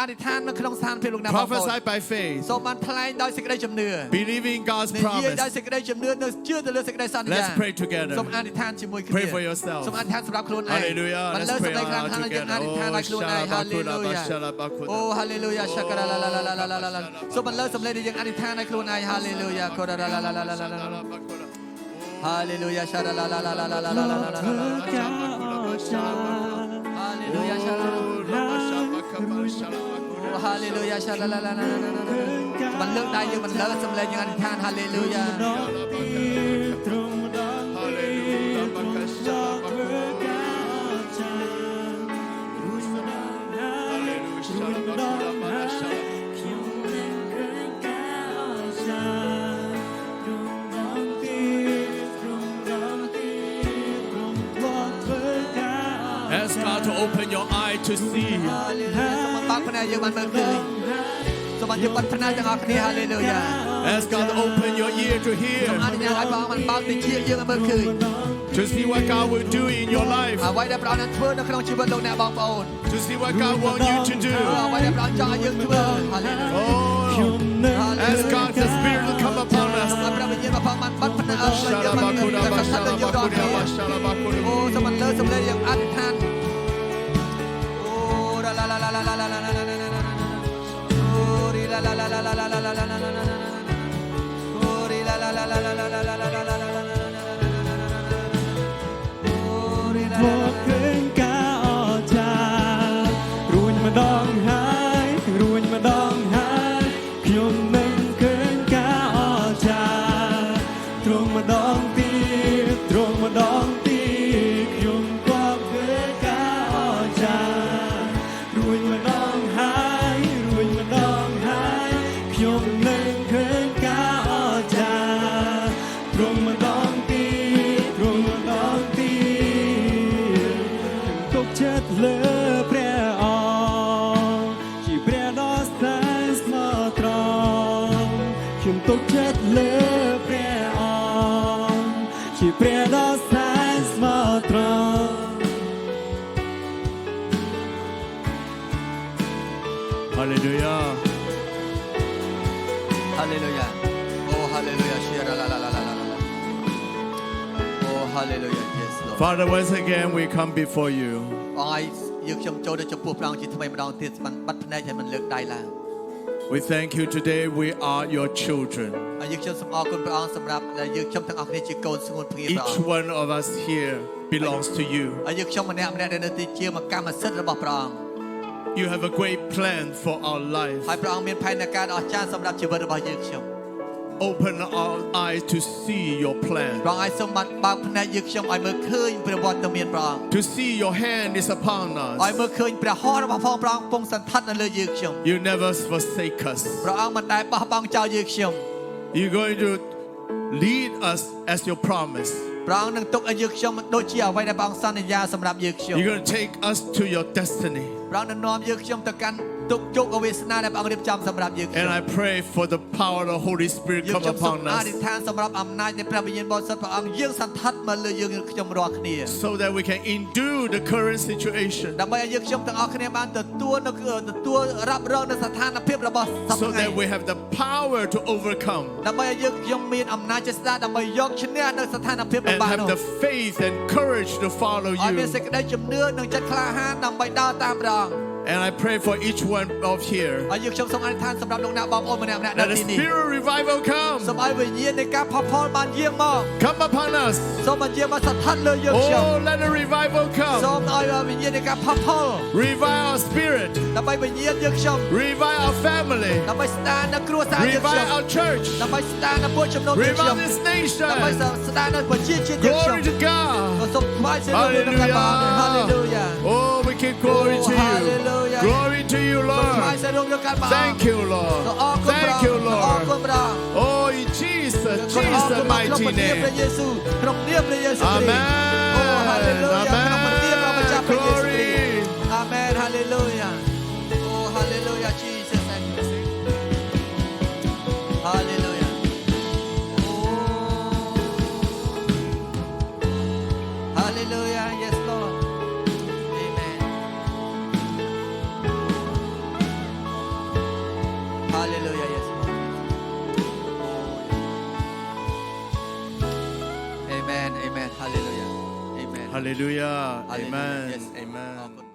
អធិដ្ឋាននៅក្នុងស្ថានភាពលោកអ្នកបងប្អូន Prophesy by faith. សូមបានថ្លែងដោយសេចក្តីជំនឿ Believing God's និយាយដោយ promise. សេចក្តីជំនឿនៅជឿទៅលើសេចក្តីសន្យា Let's pray together. សូមអធិដ្ឋានជាមួយគ្នា Pray for yourself. សូមអធិដ្ឋានសម្រាប់ខ្លួនឯង Hallelujah. បាន Let's លើ pray សម្ដែងខ្លាំង out ៗយើងអធិ together. ដ្ឋានដោយខ្លួនឯង Oh, Hallelujah អូ Hallelujah ឆាកាឡាឡាឡាឡាឡាឡាឡាសូមបានលើសម្ដែងដែលយើងអធិដ្ឋានដោយខ្លួនឯង Hallelujah កូរ៉ាឡាឡាឡាឡាឡាឡា Hallelujah ឆាឡាឡាឡាឡាឡាឡាឡាឡាឡា Hallelujah ឆាឡា Hallelujah ឆាឡាឡាឡាឡាឡាបានលើកដៃយើងបានលើកសម្ដែងយើងអធិដ្ឋាន Hallelujah Ask God to open your eye to see. សូមបើកភ្នែកយើងបានមើលឃើញសូមបានយើងបាត់ភ្នែកទាំងអស់គ្នា Hallelujah Ask God to open your ear to សូមអនុ hear. ញ្ញាតឲ្យព្រះអង្គបានបើកតិចយើងឲ្យមើលឃើញ To see what God will do in your life. អ្វីដែលព្រះអង្គនឹងធ្វើនៅក្នុងជីវិតលោកអ្នកបងប្អូន To see what God wants you to do. អ្វីដែលព្រះអង្គចង់ឲ្យយើងធ្វើ Hallelujah Oh, ask God the Spirit to come upon សូមឲ្យ us. ព្រះវិញ្ញាណរបស់ព្រះអង្គបានបាត់ភ្នែកឲ្យយើងបានមើលឃើញតែសត្វយើងដល់គ្នាអូសូមបានលើសម្លេងយើងអធិដ្ឋានអូឡាឡាឡាឡាឡាឡាឡាឡាអូរីឡាឡាឡាឡាឡាឡាឡាឡាឡាអូរីឡាឡាឡាឡាឡាឡាឡាឡាឡាឡាพวกคืนกาออกจากรุนมาดองหายรุนมาดองหายขยมหนึ่งคืนกาออกจากตรงมาดองตีตรงมาดองตีขยมพวกคืนกาออกจากรุนมาดองหายรุนมาดองหายขยมหนึ่งคืนกาออกจากตรงมาดองตีตรงมาดองตีตกเช็ดเลือเปรี้ยออกที่เปรี้ยดอสไตส์มาตรองขึ้นตกเช็ดเลือเปรี้ยออกที่เปรี้ยดอสไตส์มาตรอง Hallelujah. Hallelujah. Oh, hallelujah. Shira la la la la la la. Oh, hallelujah. Yes, Lord. Father, once again we come before you. បងឲ្យយើងខ្ញុំចូលទៅចំពោះព្រះអង្គជាថ្មីម្ដងទៀតបានបាត់ភ្នែកឲ្យមិនលើកដៃឡើង We thank you today we are your children. ហើយយើងខ្ញុំសូមអរគុណព្រះអង្គសម្រាប់ដែលយើងខ្ញុំទាំងអស់គ្នាជាកូនស្ងួនព្រាព្រះអ Each ង្គ one of us here belongs to you. ហើយយើងខ្ញុំម្នាក់ៗដែលនៅទីជាមកកម្មសិទ្ធិរបស់ព្រះអង្គ You have a great plan for our life. ហើយព្រះអង្គមានផែនការដ៏អស្ចារ្យសម្រាប់ជីវិតរបស់យើងខ្ញុំ Open our eyes to see your ព្រះ plan. អង្គឲ្យសូមបានបើកភ្នែកយើងខ្ញុំឲ្យមើលឃើញព្រះវត្តមានព្រះអង្គ To see your hand is upon ឲ្យ us. មើលឃើញព្រះហស្ថរបស់ព្រះអង្គពងសន្តិដ្ឋនៅលើយើងខ្ញុំ You never forsake us. ព្រះអង្គមិនដែលបោះបង់ចោលយើងខ្ញុំ You're going to lead us as your promise. ព្រះអង្គនឹងទុកឲ្យយើងខ្ញុំដូចជាអ្វីដែលព្រះអង្គសន្យាសម្រាប់យើងខ្ញុំ You're going to take us to your destiny. ព្រះអង្គនឹងនាំយើងខ្ញុំទៅកាន់ទុកជោគវាសនាដែលព្រះអង្គរៀបចំសម្រាប់យើងខ្ញុំ And I pray for the power of the Holy Spirit យើង come ខ្ញុំសូម upon អ us ធិដ្ឋានសម្រាប់អំណាចនៃព្រះវិញ្ញាណបរិសុទ្ធព្រះអង្គយើងសន្តិដ្ឋមកលើយើងខ្ញុំរាល់គ្នា so that we can endure the current situation. ដើម្បីឲ្យយើងខ្ញុំទាំងអស់គ្នាបានទទួលរ៉ាប់រងនៅស្ថានភាពរបស់សត្វ So ថ្ងៃ that we have the power to overcome ដើម្បីឲ្យយើងខ្ញុំមានអំណាចចេស្តាដើម្បីយកឈ្នះនៅស្ថានភាពលំ and បាក have នោះ the faith and courage to follow ឲ្យមាន you. សេចក្តីជំនឿនិងចិត្តក្លាហានដើម្បីដើរតាមព្រះអង្គ And I pray for each one of here ហើយយើងខ្ញុំសូមអធិដ្ឋានសម្រាប់លោកអ្នកបងប្អូនម្នាក់ៗនៅ that the ទីនេះ spirit revival សូម come. ឲ្យវិញ្ញាណនៃការផុសផុលបានយាងមក Come upon us. សូមឲ្យយាងមកស្ថិតលើយើងខ្ញុំ Oh, let the revival សូម come. ឲ្យវិញ្ញាណនៃការផុសផុល Revive our spirit. ដើម្បីវិញ្ញាណយើងខ្ញុំ Revive our family. ដើម្បីស្ដារនៅគ្រួសារយើងខ្ញុំ Revive our church. ដើម្បីស្ដារនៅពួកចំណុចយើងខ្ញុំ Revive this ដើម្បី nation. ស្ដារនៅប្រជាជាតិយើងខ្ញុំ Glory to God. សូមថ្វាយសេរីដល់ព្រះអង្គ Hallelujah Oh, we give glory to you. Hallelujah. Glory to you, សូមថ្វាយ Lord. សេរីដល់ព្រះអង្គ Thank you, សូម Lord. អរគុណព្រះ Thank you, អង្គអរគុណ Lord. ព្រះអង្គ Oh, in Jesus, សូមអរគុ Jesus' ណព្រះ mighty ព្រះ name. យេស៊ូវក្នុងនាមព្រះយេស៊ូវគ្រីស្ទ Amen. អូ Hallelujah ក្នុងព្រះនាមរបស់ម្ចាស់ព្រះយេស៊ូវគ្រីស្ទ Glory. Amen Hallelujah អូ Hallelujah Jesus Hallelujah អូ Hallelujah Yes Lord Amen Hallelujah yes Amen Amen Hallelujah Amen Hallelujah. Hallelujah Amen. yes Amen. អរគុណ